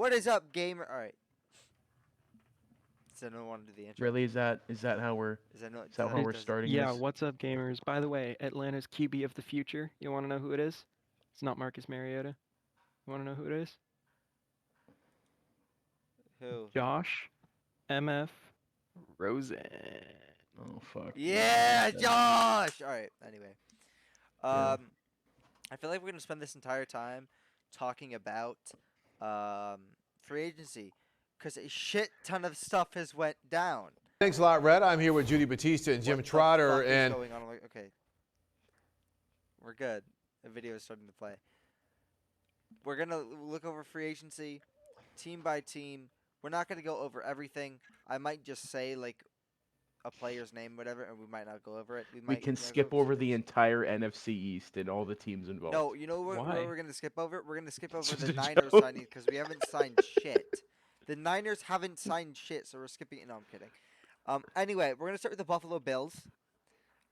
What is up, gamer? All right. Does anyone want to do the intro? Really, is that how we're starting Yeah, this? what's up, gamers? By the way, Atlanta's QB of the future. You want to know who it is? It's not Marcus Mariota. You want to know who it is? Who? Josh MF Rosen. Oh fuck. Yeah, Josh. All right. Anyway, Yeah. I feel like we're gonna spend this entire time talking about free agency because a shit ton of stuff has went down. Thanks a lot, Red. I'm here with Judy Batista and Jim What the Trotter, fuck is and going on? I'm like, okay, we're good. The video is starting to play. We're gonna look over free agency, team by team. We're not gonna go over everything. I might just say like a player's name, whatever, and we might not go over it. We can skip over the entire NFC East and all the teams involved. No, you know Why? where we're gonna skip over? We're gonna skip over Just the a Niners joke. signing because we haven't signed shit. The Niners haven't signed shit, so we're skipping it. No, I'm kidding. Anyway, we're gonna start with the Buffalo Bills.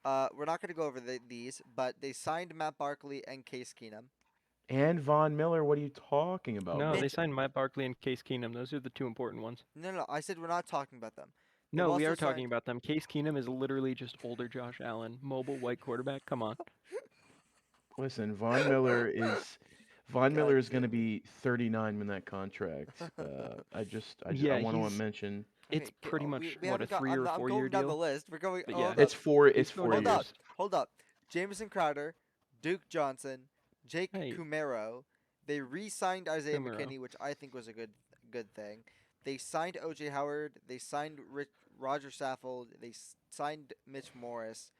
We're not gonna go over these, but they signed Matt Barkley and Case Keenum. And Von Miller, what are you talking about? No, bro? they signed Matt Barkley and Case Keenum. Those are the two important ones. No, I said we're not talking about them. They've No, we also are talking signed- about them. Case Keenum is literally just older Josh Allen, mobile white quarterback. Come on. Listen, Von Miller is God going damn to it. be 39 in that contract. I Yeah, want to he's- mention It's Okay, pretty we- much, we what, a haven't got- 3 I'm or not- I'm 4 going year down the deal? list. We're going. But hold yeah. up. it's 4 He's going years. down. Hold up. Jameson Crowder, Duke Johnson, Jake Hey. Kumaro. They re-signed Isaiah Kumaro. McKinney, which I think was a good thing. They signed O.J. Howard. They signed Roger Saffold. They signed Mitch Morris.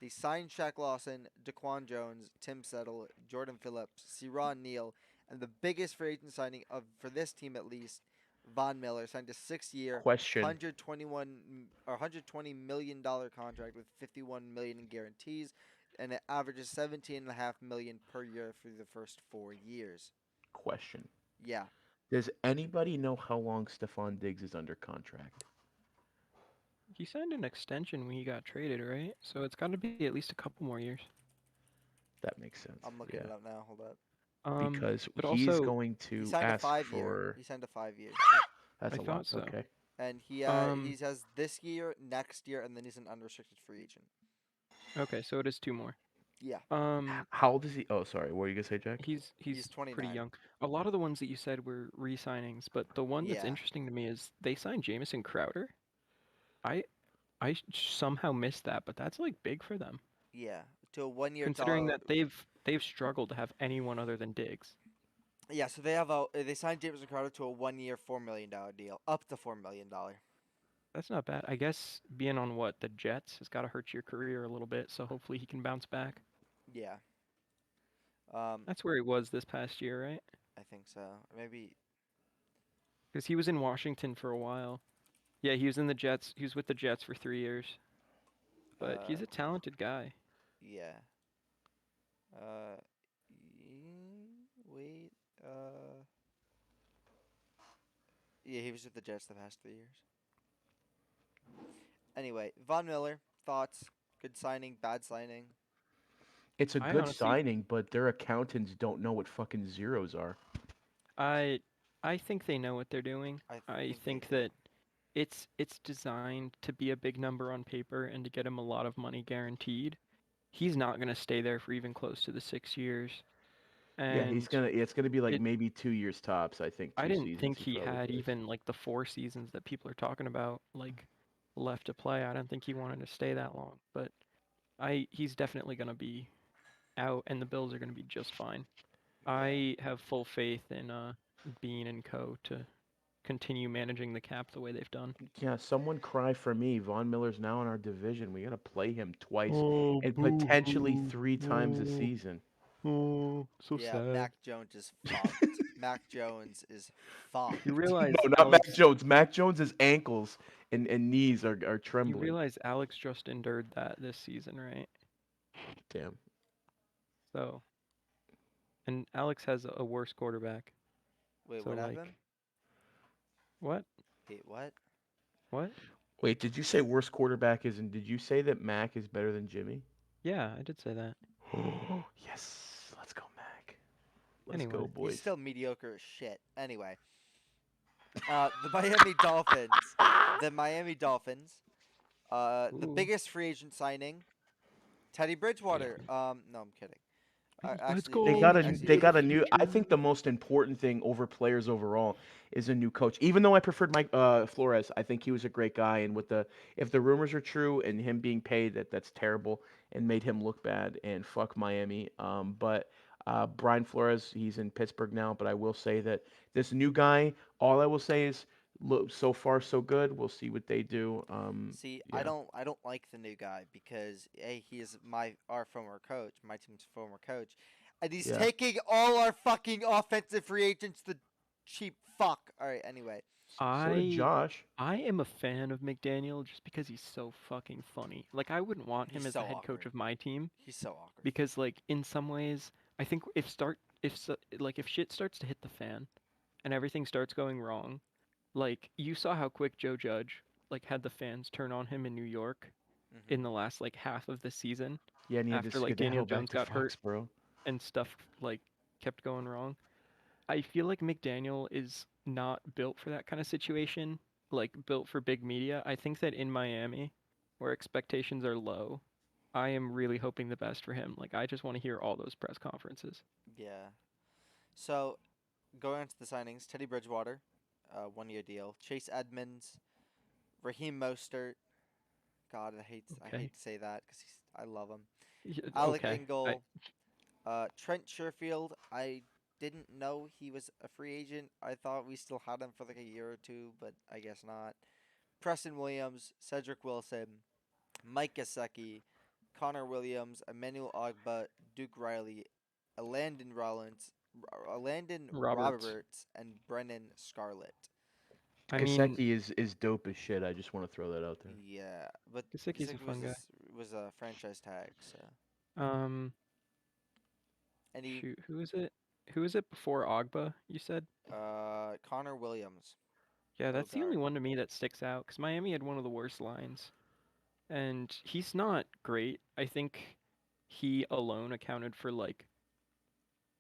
They signed Shaq Lawson, Daquan Jones, Tim Settle, Jordan Phillips, Ciron Neal, and the biggest free agent signing for this team at least, Von Miller signed a 6-year, Question. $120 million contract with $51 million in guarantees, and it averages $17.5 million per year for the first 4 years. Question. Yeah, Does anybody know how long Stephon Diggs is under contract? He signed an extension when he got traded, right? So it's got to be at least a couple more years. That makes sense. I'm looking yeah. it up now. Hold up. Because but he's also, going He to signed a ask 5-year. for. He signed a 5-year, That's I a lot. thought so. Okay. and he has this year, next year, and then he's an unrestricted free agent. okay, so it is 2 more. Yeah. How old is he? Oh, sorry. What were you gonna say, Jack? He's He's 29. pretty young. A lot of the ones that you said were re-signings, but the one that's Yeah. interesting to me is they signed Jameson Crowder. I somehow missed that, but that's like big for them, Yeah, to a 1-year. considering that they've struggled to have anyone other than Diggs. Yeah, so they signed Jameson Crowder to a 1-year, $4 million deal, up to $4 million. That's not bad. I guess being on the Jets has got to hurt your career a little bit, so hopefully he can bounce back. Yeah. That's where he was this past year, right? I think so. Maybe. Because he was in Washington for a while. Yeah, he was in the Jets. He was with the Jets for 3 years. But he's a talented guy. Yeah. Wait. Yeah, he was with the Jets the past 3 years. Anyway, Von Miller, thoughts? Good signing, bad signing? It's a I good honestly- signing, but their accountants don't know what fucking zeros are. I think they know what they're doing. I think they- that it's designed to be a big number on paper and to get him a lot of money guaranteed. He's not going to stay there for even close to the 6 years. And Yeah, it's gonna be like it- maybe 2 years tops. I think. I 2 didn't seasons think he probably had is. even like the 4 seasons that people are talking about left to play. I don't think he wanted to stay that long, but he's definitely going to be out, and the Bills are going to be just fine. I have full faith in Bean and Co. to continue managing the cap the way they've done. Yeah, someone cry for me. Von Miller's now in our division. We gotta play him twice Oh, and potentially 3 times a season. Oh, so Yeah, Mac Jones is fucked. Mac Jones is fucked. You realize No, not Mac Jones. Mac Jones's ankles and knees are You trembling. realize Alex just endured that this season, right? Damn. So, and Alex has a worse quarterback. Wait, So, what like- happened? What? Wait, what? What? Wait, did you say worst quarterback is? And did you say that Mac is better than Jimmy? Yeah, I did say that. Yes. Let's go, Mac. Let's Anyway. go, He's boys. still mediocre as shit. Anyway, The Miami Dolphins. The Miami Dolphins. The Ooh. biggest free agent signing, Teddy Bridgewater. No, I'm kidding. Let's Actually, They go. got The a actually, future. they The got a new. I future. think the most important thing over players overall is a new coach. Even though I preferred Mike Flores, I think he was a great guy. And with the if the rumors are true and him being paid, that's terrible and made him look bad. And fuck Miami. But Brian Flores, he's in Pittsburgh now. But I will say that this new guy, all I will say is, look, so far so good. We'll see what they do. see, Yeah, I don't like the new guy because he is our former coach, my team's former coach, and he's yeah. taking all our fucking offensive free agents. The cheap fuck. All right. Anyway, So did I Josh. I am a fan of McDaniel just because he's so fucking funny. Like I wouldn't want he's him as so the head coach awkward. of my team He's so awkward. because like in some ways I think if shit starts to hit the fan and everything starts going wrong, like you saw how quick Joe Judge like had the fans turn on him in New York Hmm. in the last like half of the season Yeah, and he had after to like get the Daniel hell back Jones to got hurt Foxborough. and stuff like kept going wrong. I feel like McDaniel is not built for that kind of situation, like built for big media. I think that in Miami, where expectations are low, I am really hoping the best for him. Like I just want to hear all those press conferences. Yeah. So going on to the signings, Teddy Bridgewater, 1 year deal. Chase Edmonds, Raheem Mostert. God, I Okay. hate to say that because I love him. Yeah, Alec okay. Engel, Trent Sherfield. I didn't know he was a free agent. I thought we still had him for like a year or two, but I guess not. Preston Williams, Cedric Wilson, Mike Gesicki, Connor Williams, Emmanuel Ogba, Duke Riley, Landon Roberts. Roberts, and Brennan Scarlett. I mean, Kaseki is dope as shit. I just want to throw that out there. Yeah, but Gesicki's a Gesicki fun guy. was a franchise tag. So Um, any shoot, who is it? Who is it before Ogba? You said? Connor Williams, Yeah, O that's the only guard. one to me that sticks out because Miami had one of the worst lines, and he's not great. I think he alone accounted for like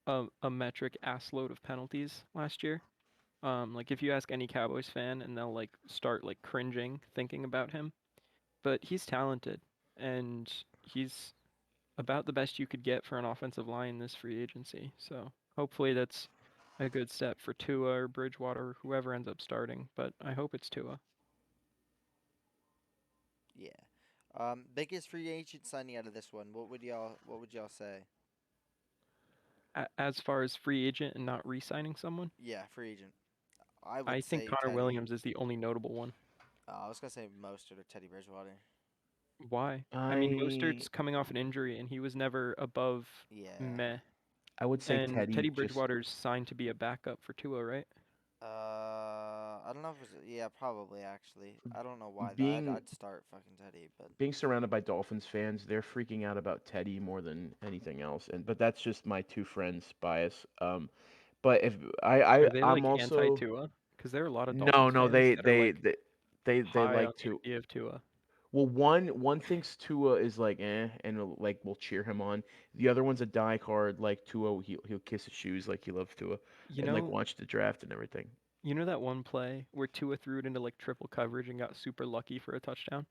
a metric assload of penalties last year. Like if you ask any Cowboys fan, and they'll like start like cringing thinking about him. But he's talented, and he's about the best you could get for an offensive line this free agency. So hopefully that's a good step for Tua or Bridgewater or whoever ends up starting. But I hope it's Tua. Yeah. Biggest free agent signing out of this one. What would y'all say? As far as free agent and not re-signing someone, Yeah, free agent. I I would think say Connor Teddy. Williams is the only notable one. I was gonna say Mostert or Teddy Bridgewater. Why? I mean, I Mostert's coming off an injury, and he was never above Yeah. meh. I would say And Teddy Teddy just Bridgewater's signed to be a backup for Tua, right? I don't know if it's yeah, probably actually. I don't know why. being I'd start fucking Teddy, but being surrounded by Dolphins fans, they're freaking out about Teddy more than anything else. But that's just my two friends' bias. But if Are they I'm like also anti-Tua? Because there are a lot of no, Dolphins no, fans that are like they high on like the to. idea of Tua. Well, one thinks Tua is like and like will cheer him on. The other one's a diehard like Tua. He'll kiss his shoes like he loves Tua, You and like know, watch the draft and everything. you know that one play where Tua threw it into like triple coverage and got super lucky for a touchdown?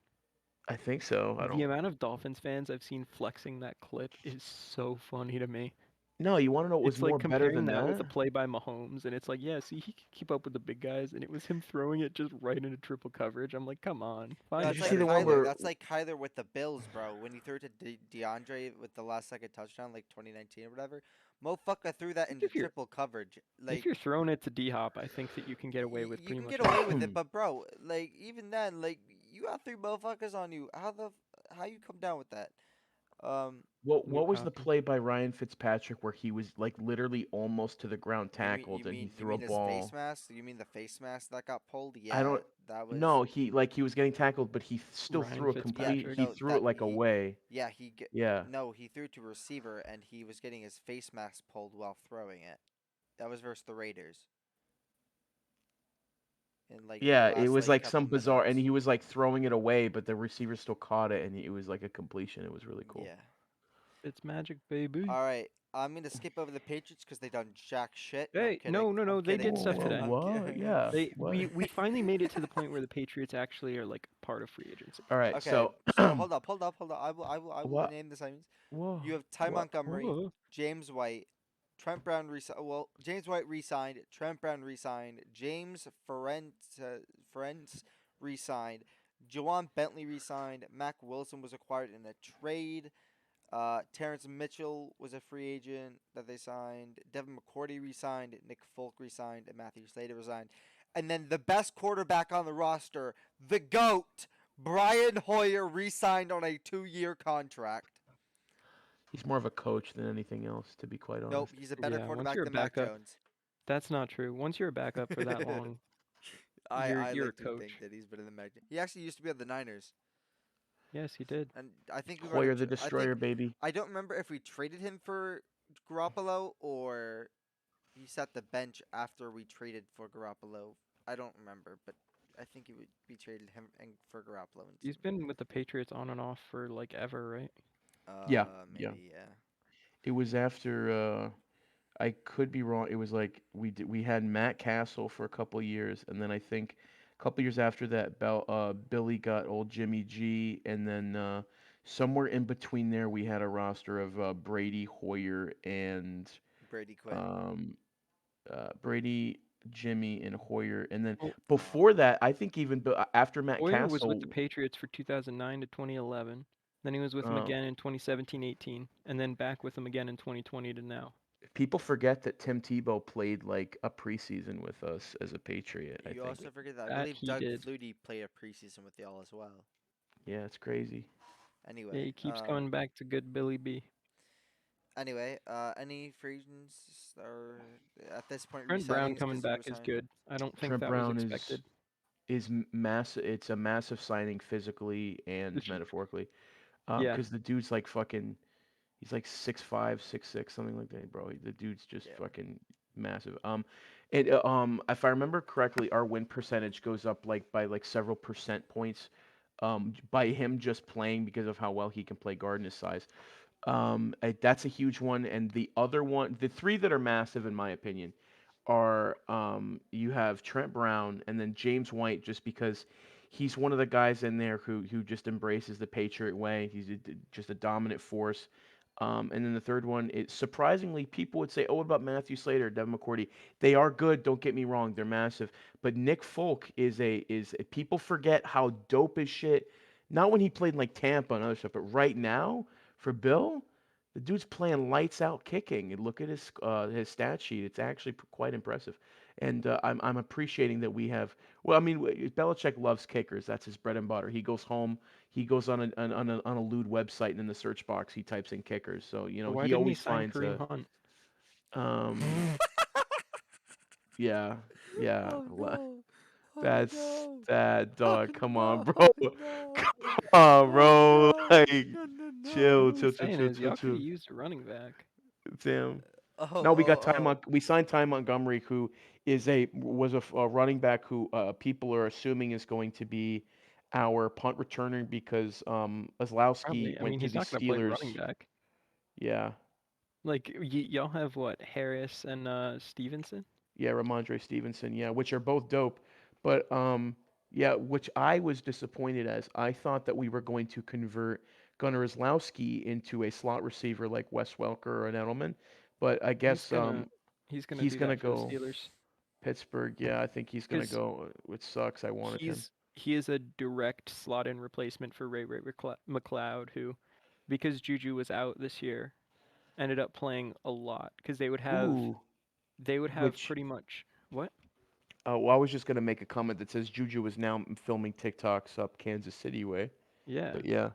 I think so. I The don't. amount of Dolphins fans I've seen flexing that clip is so funny to me. No, you want to know what was It's like more better comparing than that with a that? play by Mahomes, and it's like, yeah, see, he can keep up with the big guys, and it was him throwing it just right into triple coverage. I'm like, come on, no, find a Did it's you like see the better one throw. Kyler. where That's like Kyler with the Bills, bro. When he threw it to DeAndre with the last second touchdown, like 2019 or whatever, Motherfucker threw I that think into triple coverage. if Like you're throwing it to D Hop, I think that you can get away with you pretty can much get away anything. with it, but bro, like even then, like you got three motherfuckers on you. How you come down with that? Um, You what was the have to. play by Ryan Fitzpatrick where he was like literally almost to the ground you tackled and he mean you threw a mean his face ball? mask? You mean the face mask that got pulled? I Yeah, don't that was no, he was getting tackled, but he still Ryan threw a yeah. complete Fitzpatrick. he No, threw that it like he away. yeah Yeah. no he threw to receiver and he was getting his face mask pulled while throwing it. That was versus the Raiders in like the Yeah, it last was like like couple some bizarre and minutes. he was like throwing it away, but the receiver still caught it and it was like a completion. It was really cool. Yeah. It's magic, baby. All right, I'm gonna skip over the Patriots because they done jack shit. No, I'm Hey, kidding. no, I'm they kidding. did stuff today. I'm What? kidding. Yeah. They What? we finally made it to the point where the Patriots actually are like part of free agency. All right. Okay, So, so hold up, hold up, hold up. I will what? name the signings. Whoa. You have Ty What? Montgomery, Whoa. James White, Trent Brown well, James White re-signed, Trent Brown re-signed, James Ferentz re-signed, Jawan Bentley re-signed, Mac Wilson was acquired in a trade. Terrence Mitchell was a free agent that they signed. Devin McCourty re-signed. Nick Folk re-signed. And Matthew Slater resigned. And then the best quarterback on the roster, the GOAT, Brian Hoyer, re-signed on a 2-year contract. He's more of a coach than anything else, to be quite Nope, honest. he's a better Yeah, once quarterback you're a than Mac backup, Jones. that's not true. Once you're a backup for that long, I you're a like to coach. think that he's better than Mac. He actually used to be on the Niners, Yes, he did. and I think we've already. Hoyer the Destroyer, baby. I don't remember if we traded him for Garoppolo or he sat the bench after we traded for Garoppolo. I don't remember, but I think we traded him for Garoppolo. He's been with the Patriots on and off for like ever, right? Yeah. Yeah. Maybe yeah. It was after. I could be wrong. It was like we had Matt Castle for a couple years, and then I think a couple years after that, Billy got old Jimmy G, and then somewhere in between there, we had a roster of Brady, Hoyer, and Brady quit. Brady, Jimmy, and Hoyer, and then Well, before that, I think even after Matt Hoyer was with the Castle, Patriots for 2009 to 2011. Then he was with them uh, again in 2017-18, and then back with them again in 2020 to now. people forget that Tim Tebow played like a preseason with us as a Patriot. I You think. also forget that I That believe he Doug did. Flutie played a preseason with y'all as well. Yeah, it's crazy. Yeah, Anyway, he keeps coming back to good Billy B. Any free agents or at this point Trent Brown re-signings coming because he back is resigned? good. I don't think Trent that was Brown expected. is massive. It's a massive signing physically and metaphorically. Yeah, Because the dude's like fucking, he's like 6'5", 6'6", something like that, bro. The dude's just Yeah. fucking massive. If I remember correctly, our win percentage goes up like by like several percent points, by him just playing because of how well he can play guard in his size. That's a huge one, and the other one, the three that are massive in my opinion, are you have Trent Brown and then James White, just because he's one of the guys in there who just embraces the Patriot way. He's just a dominant force. And then the third one is surprisingly, people would say, "Oh, what about Matthew Slater, Devin McCourty?" They are good. Don't get me wrong; they're massive. But Nick Folk is people forget how dope as shit. Not when he played in like Tampa and other stuff, but right now for Bill, the dude's playing lights out kicking. And look at his stat sheet; it's actually quite impressive. And I'm appreciating that we have. Well, I mean, Belichick loves kickers. That's his bread and butter. He goes home. He goes on a lewd website, and in the search box he types in kickers. So but why he didn't he always sign finds Kareem a Hunt? yeah, yeah. Oh no! Oh That's no! that Oh dog. Come on, no! bro. No! Come on, Oh bro. no! Like No! No! All chill, No! I'm chill, chill, saying chill, is chill, y'all could chill. have used a running back. Damn. Oh! No, we got Oh! Oh! We signed Ty Montgomery, who was a running back who people are assuming is going to be our punt returner because Ozlowski Probably. I went mean, to he's the not gonna play running Steelers. back. Yeah, Like y'all have what, Harris and Stevenson? yeah, Ramondre Stevenson. Yeah, which are both dope, but yeah, which I was disappointed as I thought that we were going to convert Gunnar Ozlowski into a slot receiver like Wes Welker or an Edelman, but I He's guess gonna he's gonna he's do gonna that for the go. Steelers Pittsburgh, yeah, I think he's gonna because go, which sucks. I wanted him. he is a direct slot-in replacement for Ray McLeod, who, because Juju was out this year, ended up playing a lot because Ooh, they would have which pretty much what? well, I was just gonna make a comment that says Juju is now filming TikToks up Kansas City way, Yeah, but yeah,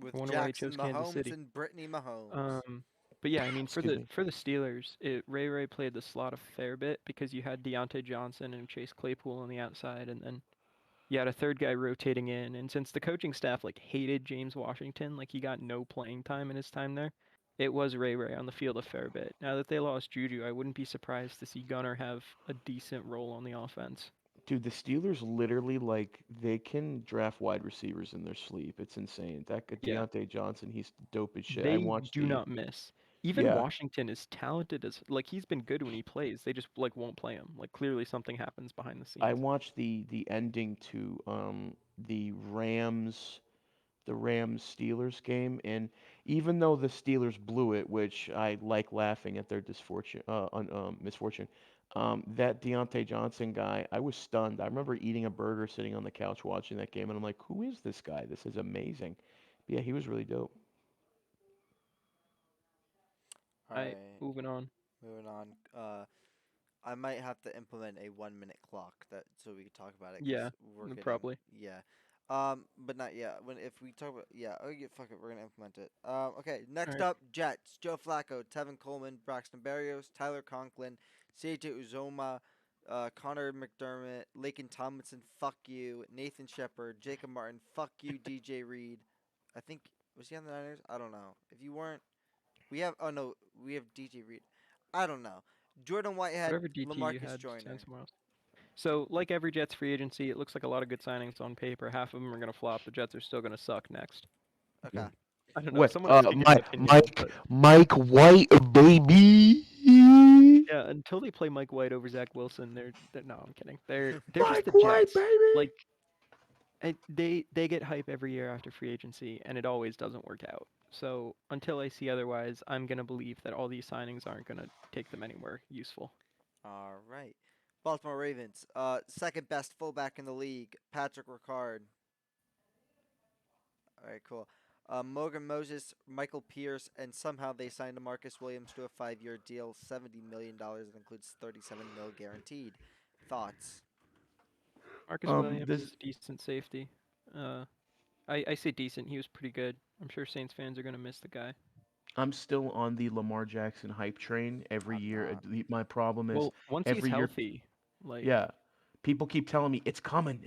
I With wonder why he chose Jackson Kansas Mahomes City. and Brittany Mahomes. Um, but yeah, I mean excuse me. for the Steelers, Ray played the slot a fair bit because you had Deontay Johnson and Chase Claypool on the outside, and then you had a third guy rotating in. And since the coaching staff like hated James Washington, like he got no playing time in his time there, it was Ray on the field a fair bit. Now that they lost Juju, I wouldn't be surprised to see Gunnar have a decent role on the offense. Dude, the Steelers literally like they can draft wide receivers in their sleep. It's insane. That guy, Yeah, Deontay Johnson, he's dope as shit. I they watched do the not miss. Even yeah, Washington is talented as like he's been good when he plays. They just like won't play him. Like clearly something happens behind the I scenes. watched the ending to the Rams Steelers game, and even though the Steelers blew it, which I like laughing at their misfortune, that Deontay Johnson guy, I was stunned. I remember eating a burger sitting on the couch watching that game, and I'm like, who is this guy? This is amazing. But yeah, he was really dope. All All right, right, moving on. moving on. I might have to implement a 1 minute clock that so we can talk about it because Yeah, we're getting probably. yeah. But not yet. When if we talk about yeah, oh yeah, fuck it, we're gonna implement it. Okay. All Next right. up, Jets: Joe Flacco, Tevin Coleman, Braxton Berrios, Tyler Conklin, CJ Uzoma, Connor McDermott, Lakin Tomlinson. Fuck you, Nathan Shepard, Jacob Martin. Fuck you, DJ Reed. I think was he on the Niners? I don't know. If you weren't, we have. Oh no, we have DJ Reed. I don't know. Jordan Whitehead, Whatever DT you Lamarcus had, send Joyner. somewhere else. So, like every Jets free agency, it looks like a lot of good signings on paper. Half of them are gonna flop. The Jets are still gonna suck next. Okay. I don't know. What? Someone already gave an opinion, but Mike White, baby. yeah, until they play Mike White over Zach Wilson, they're no, I'm kidding. They're just Mike the White, Jets. baby. Like they get hype every year after free agency, and it always doesn't work out. So until I see otherwise, I'm gonna believe that all these signings aren't gonna take them anywhere useful. All right. Baltimore Ravens. Second best fullback in the league, Patrick Ricard. All right, cool. Morgan Moses, Michael Pierce, and somehow they signed Marcus Williams to a 5-year deal, $70 million. That includes 37 mil guaranteed. Thoughts? Marcus Williams This is a decent safety. Uh, I say decent. He was pretty good. I'm sure Saints fans are gonna miss the guy. I'm still on the Lamar Jackson hype train every I'm year. not. My problem is Well, once he's every year, healthy, yeah, like, people keep telling me it's coming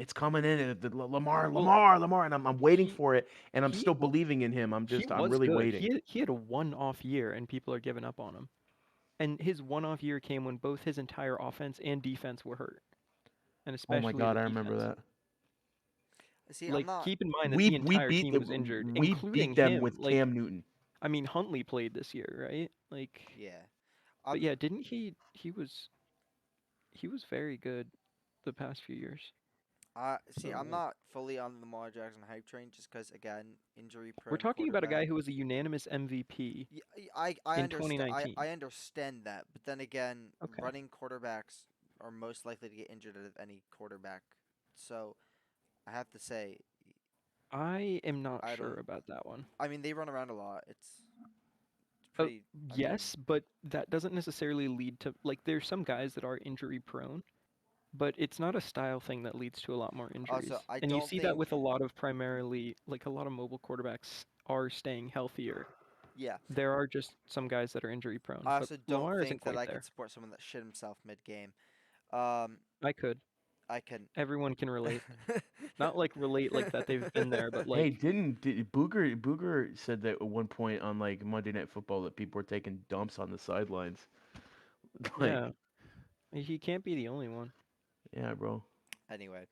in, Lamar, well, Lamar, Lamar, and I'm waiting he for it, and I'm he still believing in him. he I'm was really good. waiting. He had a one-off year, and people are giving up on him. And his one-off year came when both his entire offense and defense were hurt, and Oh my especially God, the I remember defense. that. See, I'm Like, not. keep in mind that the entire team was injured, We including beat them him. with Like, Cam Newton. I mean, Huntley played this year, right? Like, Yeah. but I'm. yeah, didn't he? He was very good the past few years. See, I'm So not fully on the Lamar Jackson hype train just because, again, we're injury-prone talking about a guy quarterback. who was a unanimous MVP Yeah, I in understand. I 2019. I understand that, but then again, Okay. running quarterbacks are most likely to get injured out of any quarterback. So I have to say, I am not I sure don't. about that one. I mean, they run around a lot. It's Uh, pretty. I mean, yes, but that doesn't necessarily lead to like there's some guys that are injury prone, but it's not a style thing that leads to a lot more also injuries. I And you don't see that think. with a lot of primarily like a lot of mobile quarterbacks are staying healthier. Yeah, There are just some guys that are injury prone, I but also don't Lamar isn't think that quite I could there. support someone that shit himself mid-game. Um, I could. I can. Everyone can relate. Not like relate like that they've been there, but Hey, like Booger said that at one point on like Monday Night Football that people were taking dumps on the sidelines. Like, yeah, he can't be the only one. yeah, bro. Anyway,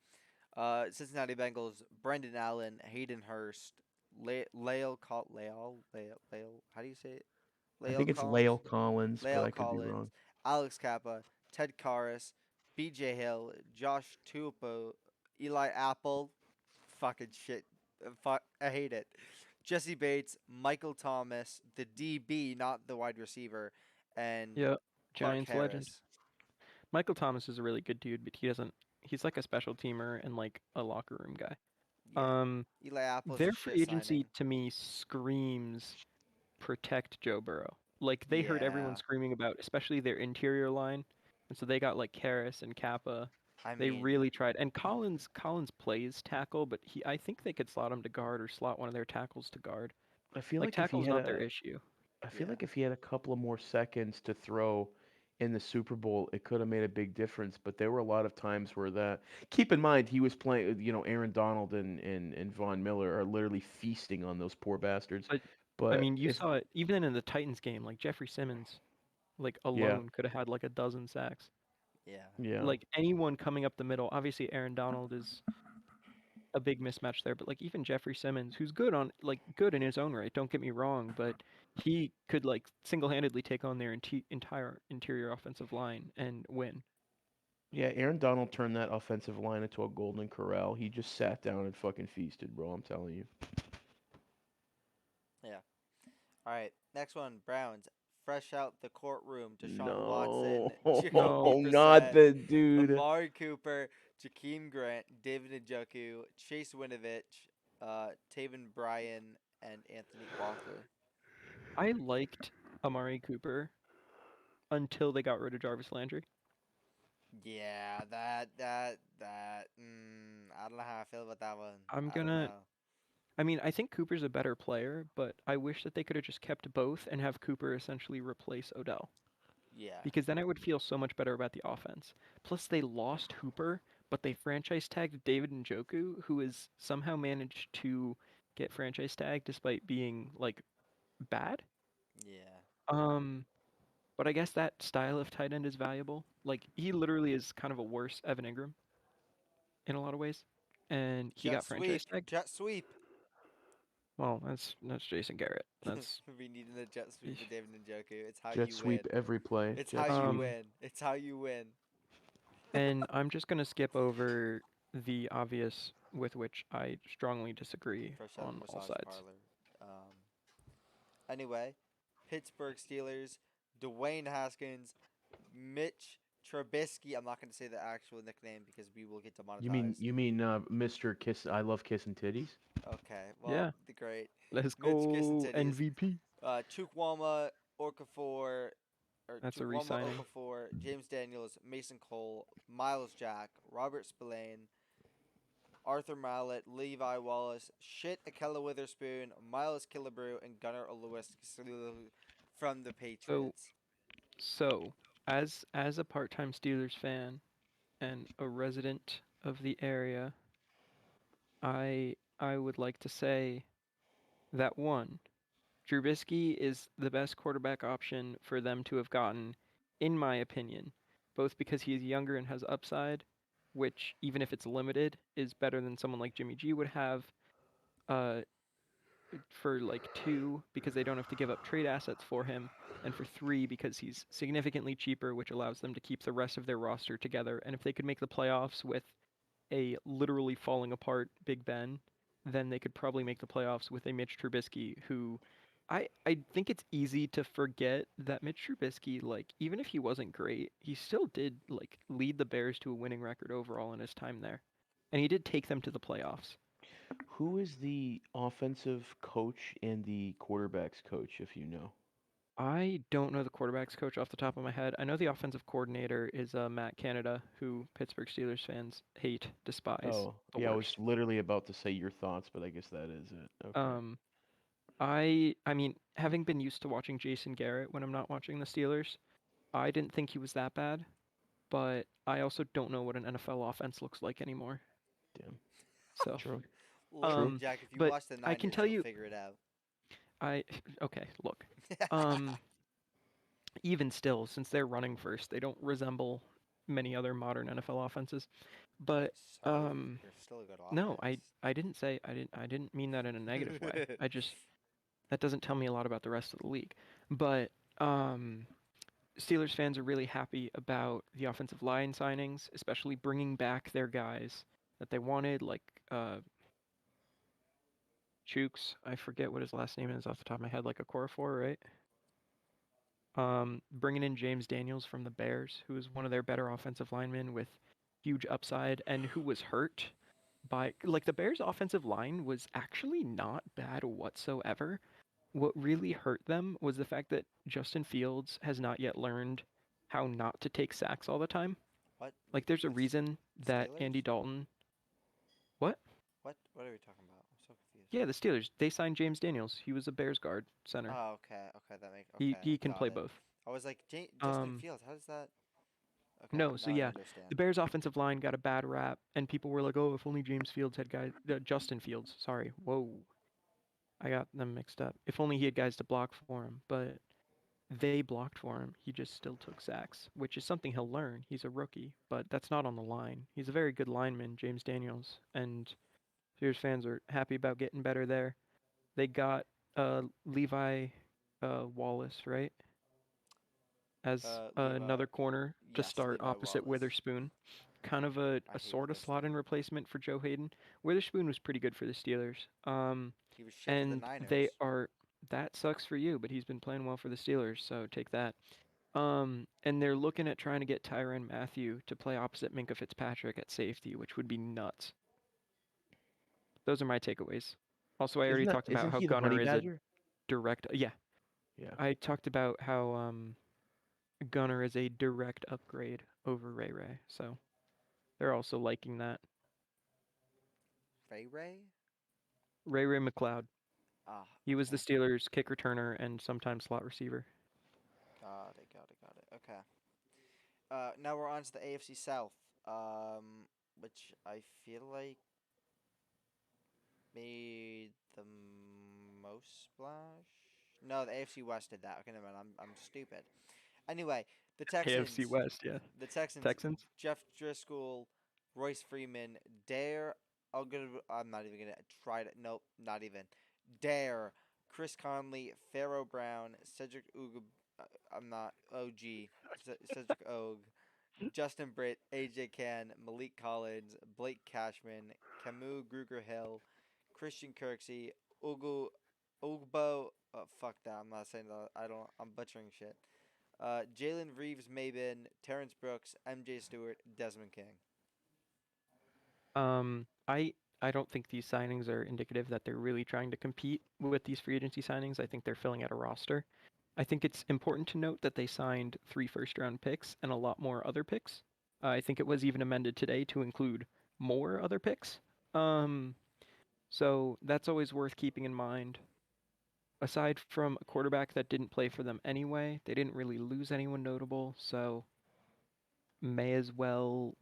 Cincinnati Bengals, Brendan Allen, Hayden Hurst, Lael. How do you say it? I Lael think it's Collins, Lael Collins, but Lael I could be Collins, wrong. Alex Kappa, Ted Karras, B.J. Hill, Josh Tuipo, Eli Apple, fucking shit, fuck, I hate it. Jesse Bates, Michael Thomas, the DB, not the wide receiver, and Yeah, Clark Giants legend. Harris. Michael Thomas is a really good dude, but he doesn't. He's like a special teamer and like a locker room guy. Yeah, Um, Eli Apple's a their shit free agency signing. to me screams protect Joe Burrow. Like they heard everyone Yeah, screaming about, especially their interior line, and so they got like Karras and Kappa. I They mean, really tried, and Collins plays tackle, but I think they could slot him to guard or slot one of their tackles to guard. I feel Like like if he tackle's had not their a issue. I feel yeah. like if he had a couple of more seconds to throw in the Super Bowl, it could have made a big difference. But there were a lot of times where that. Keep in mind, he was playing. Aaron Donald and Von Miller are literally feasting on those poor bastards. But I But mean, you if saw it even in the Titans game. Like Jeffrey Simmons, like yeah, alone could have had like a dozen sacks. Yeah. Like anyone coming up the middle, obviously Aaron Donald is a big mismatch there, but like even Jeffrey Simmons, who's good in his own right, don't get me wrong, but he could like single-handedly take on their entire interior offensive line and win. Yeah, Aaron Donald turned that offensive line into a golden corral. He just sat down and fucking feasted, bro. I'm telling you. Yeah. All right. Next one. Browns. Fresh out the courtroom. Deshaun No, Watson. Jacoby not Brissett. the dude. Amari Cooper. Jakeem Grant. David Njoku. Chase Winovich. Taven Bryan. And Anthony Walker. I liked Amari Cooper until they got rid of Jarvis Landry. Yeah, that. I don't know how I feel about that one. I'm I don't gonna. know. I mean, I think Cooper's a better player, but I wish that they could have just kept both and have Cooper essentially replace Odell. Yeah. Because then I would feel so much better about the offense. Plus, they lost Hooper, but they franchise tagged David Njoku, who has somehow managed to get franchise tagged despite being like bad. Yeah. But I guess that style of tight end is valuable. Like he literally is kind of a worse Evan Ingram in a lot of ways, and he Jet got sweep. franchise tagged. Jet sweep. Well, that's Jason Garrett. That's We needed a jet sweep with David Njoku. It's how Jet you sweep win. every play. It's Jet how you sweep. win. It's how you win. and I'm just gonna skip over the obvious with which I strongly disagree Fresh out of on the all massage sides. parlor. Anyway, Pittsburgh Steelers, Dwayne Haskins, Mitch Trubisky. I'm not going to say the actual nickname because we will get demonetized. You mean Mr. Kiss? I love kissing titties. Okay, well, Yeah, the great let's Mitch go Kissantidis. MVP. Chukwuma Okafor, or That's a Chukwuma re-signing. Okafor, James Daniels, Mason Cole, Miles Jack, Robert Spillane, Arthur Mallet, Levi Wallace, Shit Akella Witherspoon, Miles Killebrew, and Gunnar Lewis from the So Patriots. so as a part-time Steelers fan and a resident of the area, I would like to say that one, Trubisky is the best quarterback option for them to have gotten, in my opinion, both because he is younger and has upside, which even if it's limited, is better than someone like Jimmy G would have. Uh, for like two, because they don't have to give up trade assets for him, and for three, because he's significantly cheaper, which allows them to keep the rest of their roster together. And if they could make the playoffs with a literally falling apart Big Ben, then they could probably make the playoffs with a Mitch Trubisky who I think it's easy to forget that Mitch Trubisky, like, even if he wasn't great, he still did like lead the Bears to a winning record overall in his time there. And he did take them to the playoffs. Who is the offensive coach and the quarterbacks coach, if you know? I don't know the quarterbacks coach off the top of my head. I know the offensive coordinator is Matt Canada, who Pittsburgh Steelers fans hate, despise, Oh, the yeah, I was worst. literally about to say your thoughts, but I guess that is it. Okay. Um, I mean, having been used to watching Jason Garrett when I'm not watching the Steelers, I didn't think he was that bad, but I also don't know what an NFL offense looks like anymore. Damn. So, True. Look, True. Jack, if you but watch the I can Niners, tell you'll you, figure it out. okay, look. Even still, since they're running first, they don't resemble many other modern NFL offenses. But So, you're still a good no, offense. I didn't say I didn't mean that in a negative way. I just that doesn't tell me a lot about the rest of the league. But Steelers fans are really happy about the offensive line signings, especially bringing back their guys that they wanted, like Chooks. I forget what his last name is off the top of my head, like a Okorafor, right? Bringing in James Daniels from the Bears, who is one of their better offensive linemen with huge upside and who was hurt by, like, the Bears' offensive line was actually not bad whatsoever. What really hurt them was the fact that Justin Fields has not yet learned how not to take sacks all the time. What? Like, there's a The reason that Steelers? Andy Dalton. What? What are we talking about? I'm so confused. Yeah, the Steelers. They signed James Daniels. He was a Bears guard center. Oh, okay. Okay, that makes. He Okay, he can got play it. both. I was like, Justin Um, Fields. How does that? Okay, no, so now I yeah, understand. the Bears' offensive line got a bad rap, and people were like, "Oh, if only James Fields had guys." Justin Fields. Sorry. Whoa, I got them mixed up. If only he had guys to block for him. But they blocked for him. He just still took sacks, which is something he'll learn. He's a rookie, but that's not on the line. He's a very good lineman, James Daniels, and Steelers fans are happy about getting better there. They got Levi Wallace, right, as Levi. another corner to Yes, start Levi opposite Wallace. Witherspoon. Kind of a I hated sort of this slot in thing. replacement for Joe Hayden. Witherspoon was pretty good for the Steelers. He was shit for the And they Niners. are that sucks for you, but he's been playing well for the Steelers, so take that. And they're looking at trying to get Tyrann Mathieu to play opposite Minka Fitzpatrick at safety, which would be nuts. Those are my takeaways. Also, I already talked about Isn't how he the Gunner honey is a badger? direct. Yeah, Yeah. I talked about how Gunner is a direct upgrade over Ray Ray, so they're also liking that. Ray Ray? Ray Ray McLeod. Ah, He was the okay. Steelers' kick returner and sometimes slot receiver. Got it. Okay. Now we're on to the AFC South, which I feel like made the most splash. No, the AFC West did that. Okay, never mind. I'm stupid. Anyway, the Texans. AFC West, yeah. The Texans. Texans. Jeff Driscoll, Royce Freeman, Dare. I'm not even gonna try to. Nope, not even. Dare, Chris Conley, Pharaoh Brown, Cedric Ug. I'm not OG. Cedric Og, Justin Britt, AJ Can, Malik Collins, Blake Cashman, Camus Gruger Hill, Christian Kirksey, Ugbo. Fuck that. I'm not saying that. I'm butchering shit. Jalen Reeves Maben, Terrence Brooks, MJ Stewart, Desmond King. I don't think these signings are indicative that they're really trying to compete with these free agency signings. I think they're filling out a roster. I think it's important to note that they signed 3 first-round picks and a lot more other picks. I think it was even amended today to include more other picks. So that's always worth keeping in mind. Aside from a quarterback that didn't play for them anyway, they didn't really lose anyone notable, so may as well,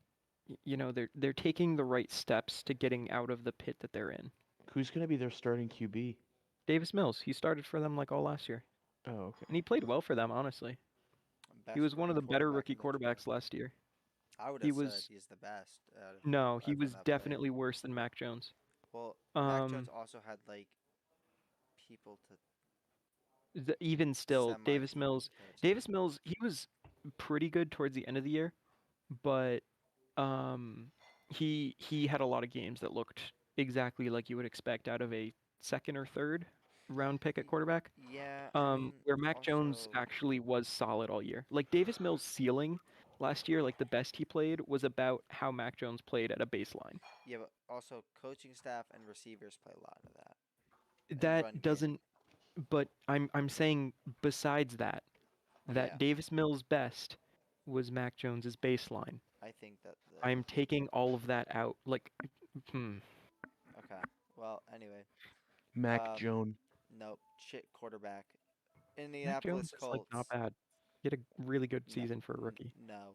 they're taking the right steps to getting out of the pit that they're in. Who's gonna be their starting QB? Davis Mills, he started for them like all last year, Oh, okay. and he played well for them, honestly. He Best was one rookie of the better quarterback rookie in the draft. quarterbacks last year. I would He have said was he's the best out of No, he everyone was that played. definitely worse than Mac Jones. Well, Mac Jones Um, also had like people to Even still, semi people to throw to. Davis Mills, he was pretty good towards the end of the year, but he had a lot of games that looked exactly like you would expect out of a second or third round pick at quarterback. Yeah, I mean, Where Mac Jones also, actually was solid all year. Like Davis Mills' ceiling last year, like the best he played was about how Mac Jones played at a baseline. yeah, but also coaching staff and receivers play a lot of that, and run That game. doesn't, but I'm saying besides that, Yeah, that Davis Mills' best was Mac Jones's baseline. I think that I'm taking all of that out. Like, hmm. okay. Well, anyway, Mac um, Jones. nope, shit quarterback. Mac Jones Indianapolis is like not Colts. bad. He had a really good No, season for a rookie. no.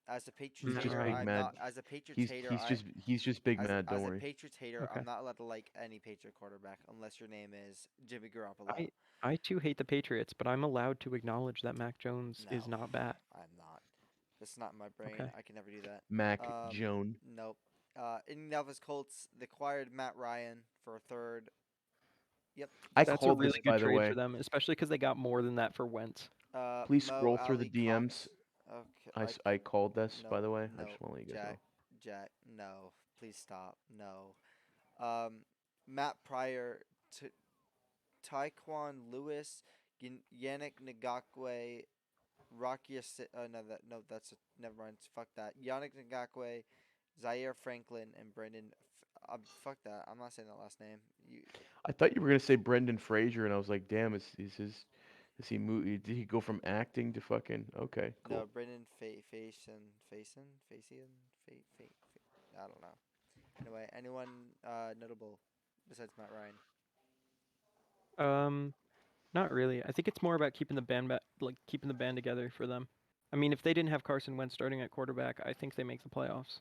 As a Patriots He's just hater, Nah. big I'm mad. not. As a Patriots He's hater, he's just he's just big mad. Don't as a worry. Patriots hater, Okay. I'm not allowed to like any Patriot quarterback unless your name is Jimmy Garoppolo. I too hate the Patriots, but I'm allowed to acknowledge that Mac Jones is No, not bad. I'm not. That's not in my brain. Okay. I can never do that. Mac Jones. Nope. Indianapolis Colts they acquired Matt Ryan for a third. Yep. I Just That's a called this, really good by the trade for way. them, especially because they got more than that for Wentz. Please Mo scroll through the Ali DMs. Cox. Okay. I called this, by No, the way. I no, just want to let you guys Jack, know. Jack, no, please stop, no. Matt Pryor, Taekwon Lewis, Yannick Ngakwe, never mind, fuck that. Yannick Ngakwe, Zaire Franklin, and Brendan. Fuck that. I'm not saying that last name. I thought you were gonna say Brendan Fraser, and I was like, damn, is he did he go from acting to fucking? Okay, cool. No, Brendan Faison, I don't know. Anyway, anyone notable besides Matt Ryan? Not really. I think it's more about keeping the keeping the band together for them. I mean, if they didn't have Carson Wentz starting at quarterback, I think they make the playoffs.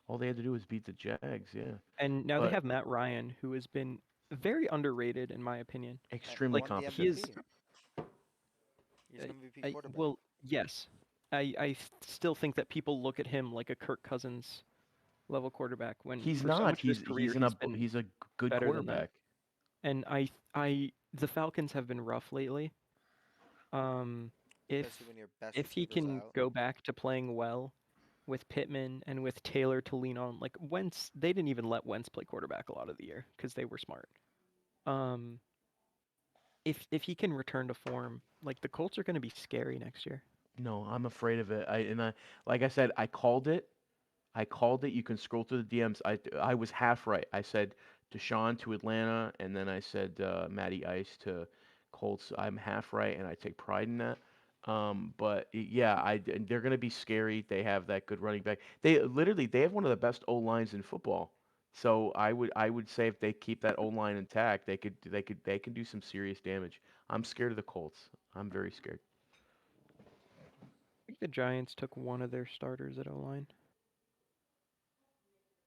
All they had to do was beat the Jags, yeah. And now they But have Matt Ryan, who has been very underrated in my opinion. extremely Won the He competent. is MVP. He's an MVP I quarterback. well, yes. Still think that people look at him like a Kirk Cousins level quarterback when He's for so not. much of his career been He's a good better than that. quarterback. And the Falcons have been rough lately. If Especially when your best if he receiver's can out. go back to playing well with Pittman and with Taylor to lean on, like Wentz, they didn't even let Wentz play quarterback a lot of the year because they were smart. Um, if he can return to form, like the Colts are going to be scary next year. No, I'm afraid of it. Like I said, I called it. I called it. You can scroll through the DMs. I was half right. I said Deshaun to Atlanta, and then I said Matty Ice to Colts. I'm half right, and I take pride in that. Yeah, and they're gonna be scary. They have that good running back. They have one of the best O lines in football. So I would say if they keep that O line intact, they can do some serious damage. I'm scared of the Colts. I'm very scared. I think the Giants took one of their starters at O-line,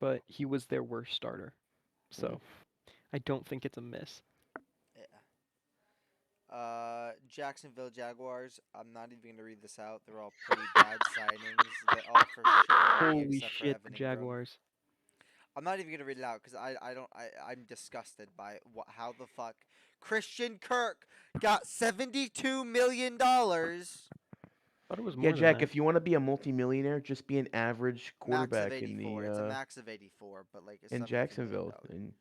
but he was their worst starter. So I don't think it's a miss. Yeah. Jacksonville Jaguars. I'm not even gonna read this out. They're all pretty bad signings. They're all for shit money Holy except for shit, the Evan Ingram. Jaguars. I'm not even gonna read it out because I'm disgusted by how the fuck Christian Kirk got $72 million. Thought it was Yeah, more than Jack, that. if you want to be a multimillionaire, just be an average Max of quarterback 84. It's a max of 84, but like it's in $72 million. Jacksonville, and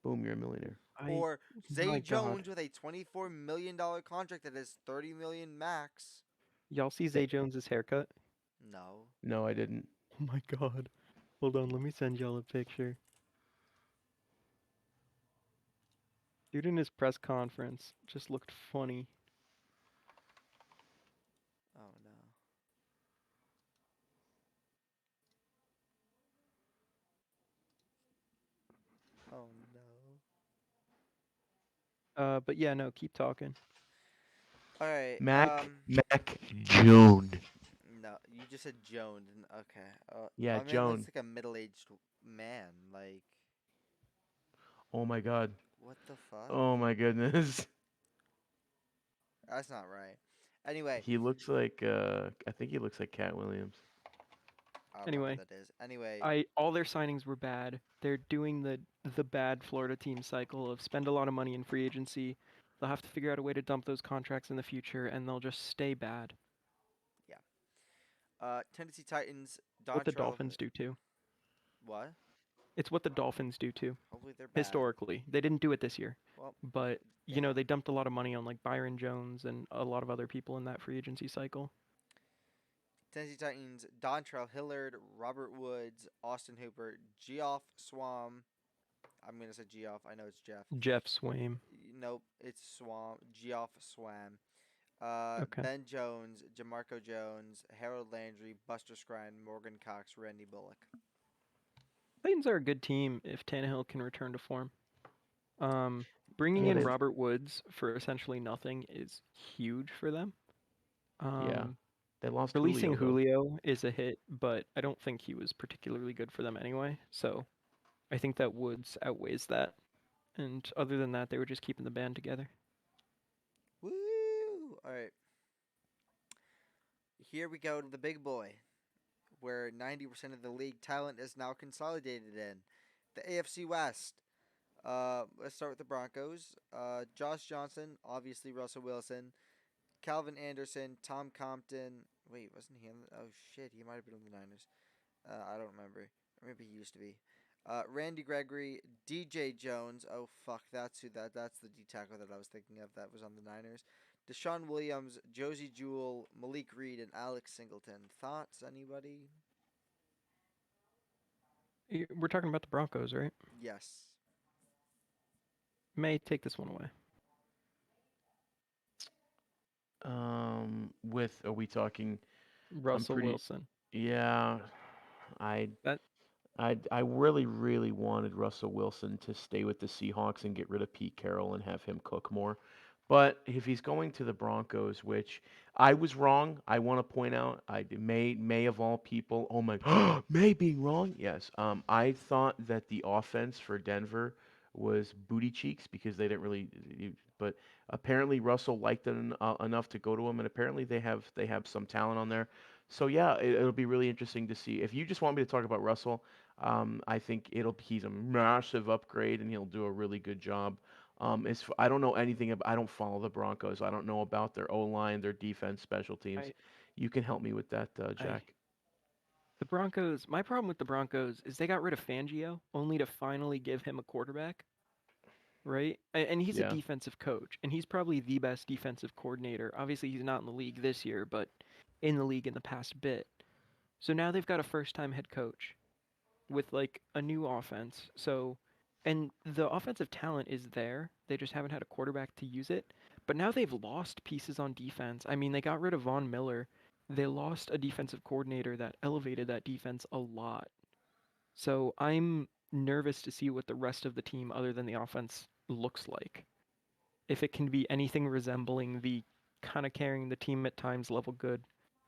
boom, you're a millionaire. Or Zay My Jones God. with a $24 million contract that is $30 million max. Y'all see Zay Jones's haircut? No. No, I didn't. Oh my God. Hold on, let me send y'all a picture. Dude in his press conference just looked funny. Oh no. Oh no. But yeah, no, keep talking. All right. Mac Jones. No, you just said Jones. Okay. Yeah, My man looks Joan. like a middle-aged man. Like, Oh my God. what the fuck? Oh my goodness. That's not right. Anyway, He looks like I think he looks like Cat Williams. I don't know Anyway, what that is. Anyway, all their signings were bad. They're doing the bad Florida team cycle of spend a lot of money in free agency. They'll have to figure out a way to dump those contracts in the future, and they'll just stay bad. Tennessee Titans. What the Dontrell. Dolphins do too. What? It's what the Dolphins do too. Hopefully they're bad. Historically, they didn't do it this year, Well, but you know damn. they dumped a lot of money on like Byron Jones and a lot of other people in that free agency cycle. Tennessee Titans. Dontrell Hillard, Robert Woods, Austin Hooper, Geoff Swam. I'm gonna say Geoff. I know it's Jeff. Jeff Swaim. Nope, it's Swam. Geoff Swam. Okay. Ben Jones, Jamarco Jones, Harold Landry, Buster Scrine, Morgan Cox, Randy Bullock. Titans are a good team if Tannehill can return to form. Bringing Yeah, in they- Robert Woods for essentially nothing is huge for them. Yeah. They lost Releasing Julio, Julio is a hit, but I don't think he was particularly good for them anyway. So I think that Woods outweighs that. And other than that, they were just keeping the band together. Woo! All right. Here we go to the big boy, where 90% of the league talent is now consolidated in the AFC West. Let's start with the Broncos. Josh Johnson, obviously Russell Wilson, Calvin Anderson, Tom Compton. Wait, wasn't he on the... Oh, shit, he might have been on the Niners. I don't remember. Or maybe he used to be. Randy Gregory, DJ Jones. Oh, fuck, that's the D tackle that I was thinking of that was on the Niners. Deshaun Williams, Josie Jewell, Malik Reed, and Alex Singleton. Thoughts, anybody? We're talking about the Broncos, right? Yes. May take this one away. Are we talking? Russell Wilson. Yeah, I That I really really wanted Russell Wilson to stay with the Seahawks and get rid of Pete Carroll and have him cook more. But if he's going to the Broncos, which I was wrong, I want to point out, May of all people, oh my, May being wrong, yes. I thought that the offense for Denver was booty cheeks because they didn't really. But apparently Russell liked them enough to go to him, and apparently they have some talent on there. So yeah, it'll be really interesting to see. If you just want me to talk about Russell, I think he's a massive upgrade, and he'll do a really good job. I don't know anything about. I don't follow the Broncos. I don't know about their O line, their defense, special teams. I You can help me with that, I Jack. the Broncos. My problem with the Broncos is they got rid of Fangio only to finally give him a quarterback, right? And he's a Yeah. defensive coach, and he's probably the best defensive coordinator. Obviously, he's not in the league this year, but in the league in the past bit. So now they've got a first-time head coach with like a new offense. So, and the offensive talent is there. They just haven't had a quarterback to use it. But now they've lost pieces on defense. I mean, they got rid of Von Miller. They lost a defensive coordinator that elevated that defense a lot. So I'm nervous to see what the rest of the team, other than the offense, looks like. If it can be anything resembling the kind of carrying the team at times level good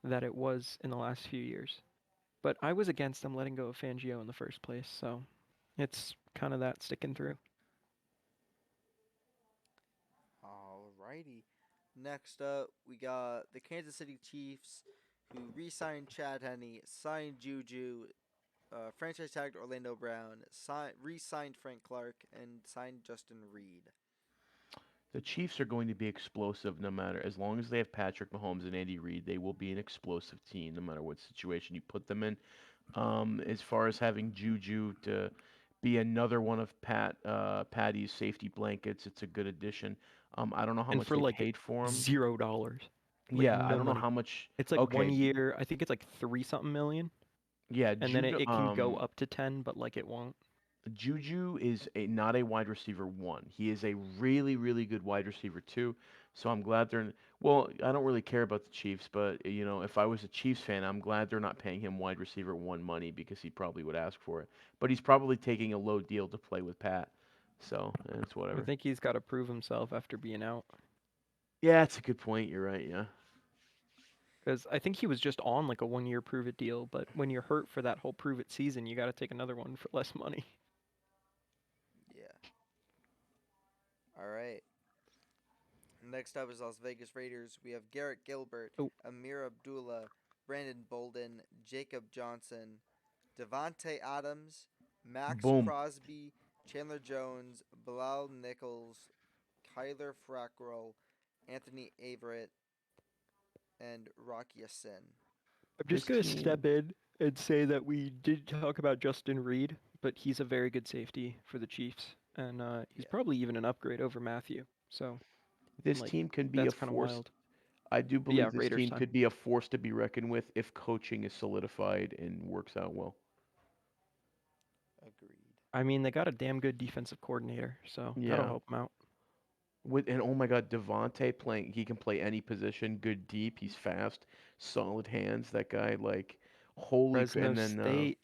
that it was in the last few years. But I was against them letting go of Fangio in the first place, so it's kind of that sticking through. Alrighty. Next up, we got the Kansas City Chiefs, who re-signed Chad Henne, signed Juju, franchise tagged Orlando Brown, re-signed Frank Clark, and signed Justin Reed. The Chiefs are going to be explosive no matter, as long as they have Patrick Mahomes and Andy Reid, they will be an explosive team no matter what situation you put them in. As far as having Juju to be another one of Patty's safety blankets, it's a good addition. I don't know how And much for they like paid for him. $0, like Yeah, I no don't know money. how much. It's like one Okay, year. I think it's like 3 something million, yeah, and then it, Juju. it can go up to 10, but like it won't. Juju is not a wide receiver one. He is a really, really good wide receiver two. So I'm glad they're. Well, I don't really care about the Chiefs, but if I was a Chiefs fan, I'm glad they're not paying him wide receiver one money because he probably would ask for it. But he's probably taking a low deal to play with Pat. So it's I whatever. think he's got to prove himself after being out, Yeah, that's a good point. You're right. Yeah. because I think he was just on like a 1 year prove it deal. But when you're hurt for that whole prove it season, you got to take another one for less money. Yeah. All right. Next up is Las Vegas Raiders. We have Garrett Gilbert, Oh, Amir Abdullah, Brandon Bolden, Jacob Johnson, Devontae Adams, Max Boom. Crosby, Chandler Jones, Bilal Nichols, Kyler Frackrell, Anthony Averett, and Rocky Sin. I'm just This gonna step team. in and say that we did talk about Justin Reed, but he's a very good safety for the Chiefs, and he's Yeah, probably even an upgrade over Matthew. So, This like, team can be a that's kind of force. wild. I do But yeah, believe this Raiders team time. could be a force to be reckoned with if coaching is solidified and works out well. agreed. I mean, they got a damn good defensive coordinator, so that'll Yeah. help them out. And oh my God, Devontae playing, he can play any position, good deep, he's fast, solid hands. That guy, like, Fresno and then, State.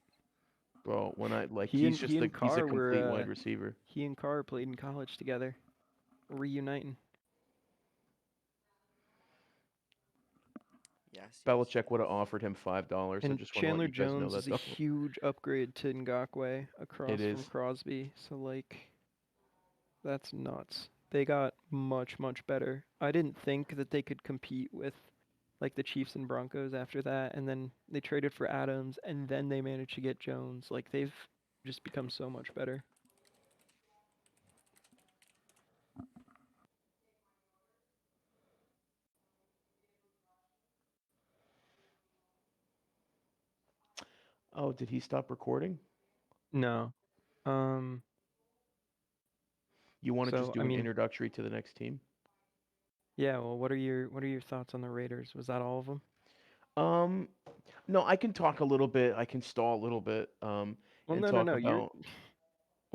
bro, when I like, He and he and he's a Carr were complete wide receiver. he and Carr played in college together, reuniting. Yes, yes, Belichick would have yes. offered him $5. I And just want to let Chandler you guys know Jones that is a though. huge upgrade to Ngakwe It across from is. Crosby. So like, that's nuts. They got much, much better. I didn't think that they could compete with like the Chiefs and Broncos after that, and then they traded for Adams, and then they managed to get Jones. Like they've just become so much better. Oh, did he stop recording? No. Um. You want to just So I do an mean, introductory to the next team? yeah. Well, what are your thoughts on the Raiders? Was that all of them? Um, no, I can talk a little bit. I can stall a little bit. Well, And no, no, talk no. You're about.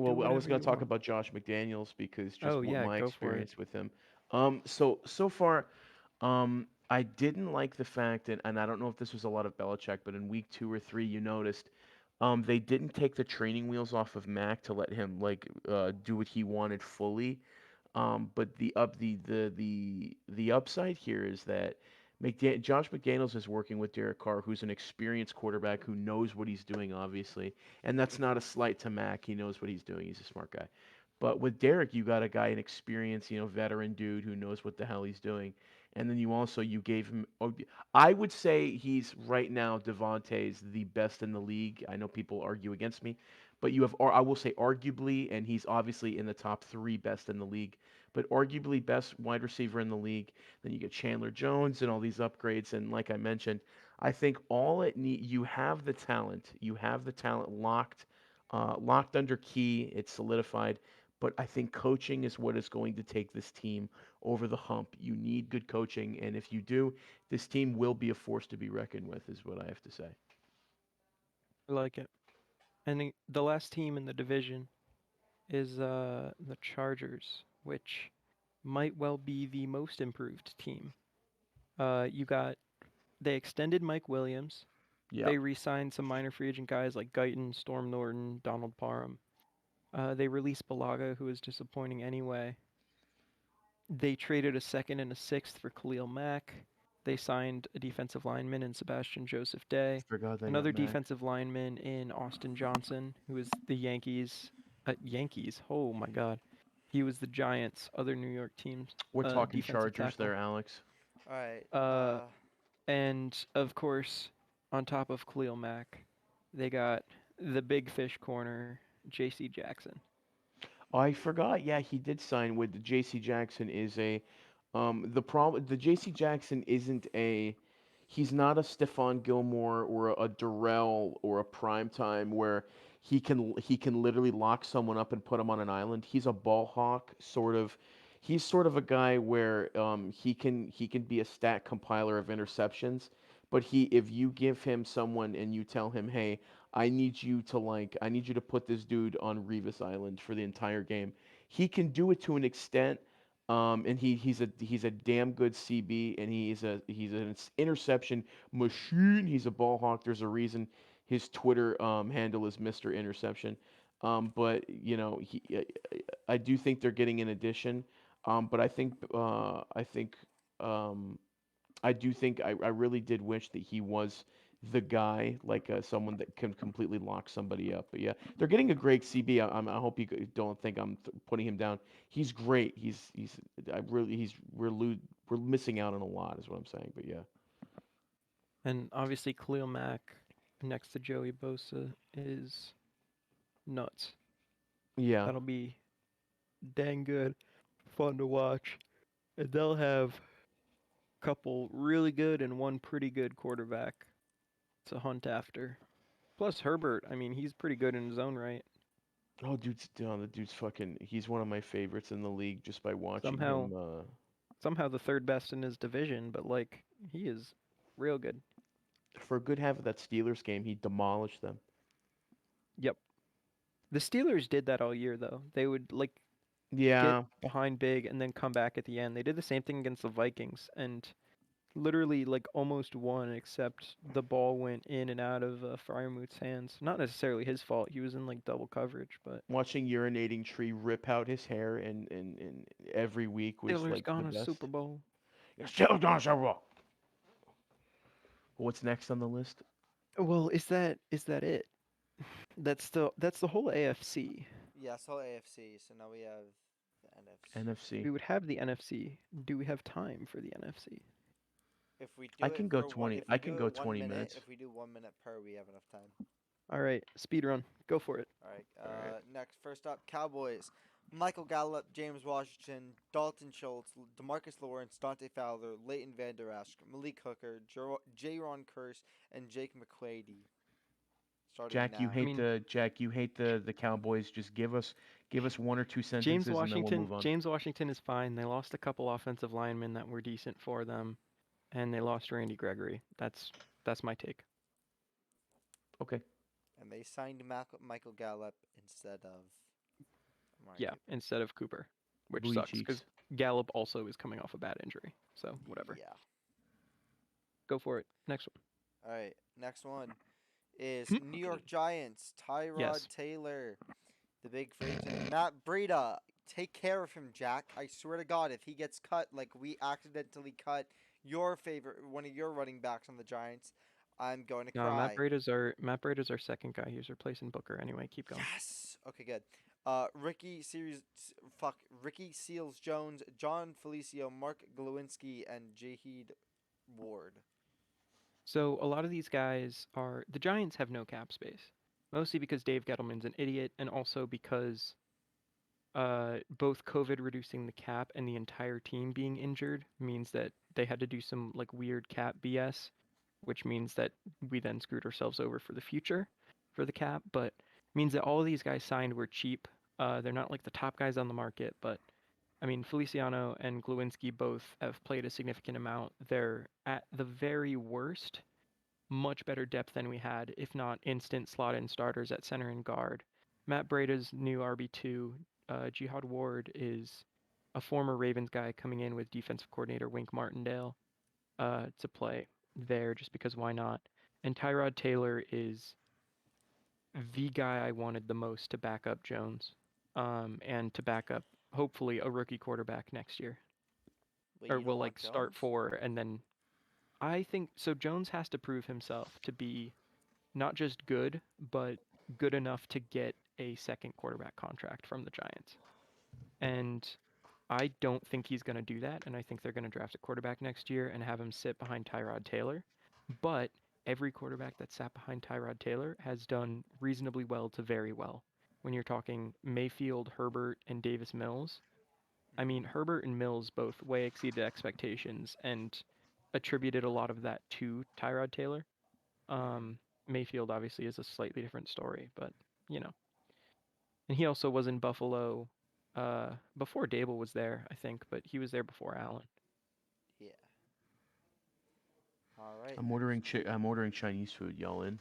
do Well, I was whatever going you to talk want. about Josh McDaniels because just Oh what yeah, my go for it. experience with him. So far, I didn't like the fact, and I don't know if this was a lot of Belichick, but in week 2 or 3, you noticed, they didn't take the training wheels off of Mac to let him like do what he wanted fully. But the upside here is that Josh McDaniels is working with Derek Carr, who's an experienced quarterback who knows what he's doing, obviously, and that's not a slight to Mac. He knows what he's doing. He's a smart guy. But with Derek, you got a guy, an experienced, veteran dude who knows what the hell he's doing. And then you gave him. I would say he's right now Devontae's the best in the league. I know people argue against me, but I will say arguably, and he's obviously in the top three best in the league, but arguably best wide receiver in the league. Then you get Chandler Jones and all these upgrades. And like I mentioned, I think you have the talent. You have the talent locked under key. It's solidified. But I think coaching is what is going to take this team over the hump. You need good coaching, and if you do, this team will be a force to be reckoned with, is what I have to say. I like it. And the last team in the division is the Chargers, which might well be the most improved team. You got They extended Mike Williams. Yeah. They re-signed some minor free agent guys like Guyton, Storm Norton, Donald Parham. They released Balaga, who was disappointing anyway. They traded a second and a sixth for Khalil Mack. They signed a defensive lineman in Sebastian Joseph Day. Forgot they Another got Mack. defensive lineman in Austin Johnson, who is the Yankees. Yankees? Oh my God. He was the Giants' other New York team's We're talking defensive Chargers tackle. there, Alex. All right. And of course, on top of Khalil Mack, they got the big fish corner, J.C. Jackson. Oh, I forgot. Yeah, he did sign with the J.C. Jackson. The problem. The J.C. Jackson isn't a. He's not a Stephon Gilmore or a Darrell or a Primetime where he can literally lock someone up and put him on an island. He's a ball hawk sort of. He's sort of a guy where he can be a stat compiler of interceptions, but if you give him someone and you tell him, hey, I need you to put this dude on Revis Island for the entire game. He can do it to an extent, and he's a damn good CB, and he's an interception machine. He's a ball hawk. There's a reason his Twitter handle is Mr. Interception. But I do think they're getting an addition. But um, I really did wish that he was the guy, like someone that can completely lock somebody up. But yeah, they're getting a great CB. I hope you don't think I'm putting him down. He's great. We're missing out on a lot, is what I'm saying. But yeah, And obviously, Khalil Mack next to Joey Bosa is nuts. yeah. That'll be dang good, fun to watch. And they'll have a couple really good and one pretty good quarterback to hunt after. Plus Herbert, I mean, he's pretty good in his own right. Oh, the dude's fucking. He's one of my favorites in the league just by watching Somehow, him. somehow the third best in his division, but like he is real good. For a good half of that Steelers game, he demolished them. Yep. The Steelers did that all year though. They would like Yeah, get behind big and then come back at the end. They did the same thing against the Vikings and literally like almost won, except the ball went in and out of Fryermuth's hands. Not necessarily his fault. He was in like double coverage, but watching urinating tree rip out his hair and every week was Steelers like the gone to best. Super Bowl. Steelers gone to Super Bowl. What's next on the list? Well, is that it? That's the whole AFC. Yeah, so AFC. So now we have the NFC. NFC. We would have the NFC. Do we have time for the NFC? If we do I it can go for 20 if we I can do go it 1 20 minute, minutes. If we do 1 minute per, we have enough time. All right, speed run. Go for it. All right. Alright. Next, first up, Cowboys. Michael Gallup, James Washington, Dalton Schultz, Demarcus Lawrence, Dante Fowler, Leighton Vander Esch, Malik Hooker, Jaron Curse, and Jake McQuady. Starting Jack, now. you hate the Cowboys. Just give us 1 or 2 sentences and then we'll move on. James Washington is fine. They lost a couple offensive linemen that were decent for them, and they lost Randy Gregory. That's my take. Okay. And they signed Michael Gallup instead of Amari Yeah, Cooper. instead of Cooper, which Booty sucks cheeks. because Gallup also is coming off a bad injury. So whatever. Yeah. Go for it. Next one. All right. Next one is New York Giants. Tyrod Yes. Taylor, the big free agent. Matt Breida. Take care of him, Jack. I swear to God, if he gets cut, like we accidentally cut your favorite, one of your running backs on the Giants, I'm going to No, cry. Matt Breida's our second guy. He's replacing Booker anyway. Keep going. Yes. Okay, good. Ricky Seals Jones, John Felicio, Mark Glowinski, and Jaheed Ward. So a lot of these guys are the Giants have no cap space, mostly because Dave Gettleman's an idiot, and also because both COVID reducing the cap and the entire team being injured means that they had to do some like weird cap BS, which means that we then screwed ourselves over for the future for the cap, but means that all of these guys signed were cheap. They're not like the top guys on the market, but I mean, Feliciano and Glowinski both have played a significant amount. They're at the very worst, much better depth than we had, if not instant slot-in starters at center and guard. Matt Breida's new RB2, Jihad Ward, is a former Ravens guy coming in with defensive coordinator Wink Martindale to play there just because why not? And Tyrod Taylor is the guy I wanted the most to back up Jones and to back up hopefully a rookie quarterback next year. Wait, Or you don't will want like start Jones? 4 and then I think so Jones has to prove himself to be not just good, but good enough to get a second quarterback contract from the Giants. And I don't think he's going to do that. And I think they're going to draft a quarterback next year and have him sit behind Tyrod Taylor. But every quarterback that sat behind Tyrod Taylor has done reasonably well to very well. When you're talking Mayfield, Herbert, and Davis Mills, I mean, Herbert and Mills both way exceeded expectations and attributed a lot of that to Tyrod Taylor. Mayfield obviously is a slightly different story, but you know. And he also was in Buffalo before Dable was there, I think, but he was there before Allen. Yeah. All right. I'm ordering Chinese food. Y'all in?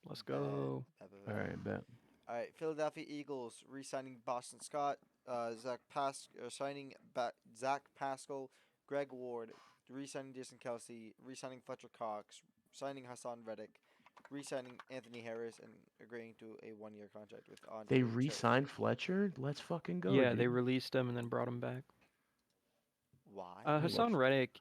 Let's go. All right, bet. All right. Philadelphia Eagles re-signing Boston Scott, signing Zach Pascal, Greg Ward, re-signing Jason Kelsey, re-signing Fletcher Cox, signing Hassan Reddick, re-signing Anthony Harris, and agreeing to a 1-year contract with Andre. They re-signed Fletcher. Let's fucking go. Yeah, dude. they released him and then brought him back. Why? Hassan Reddick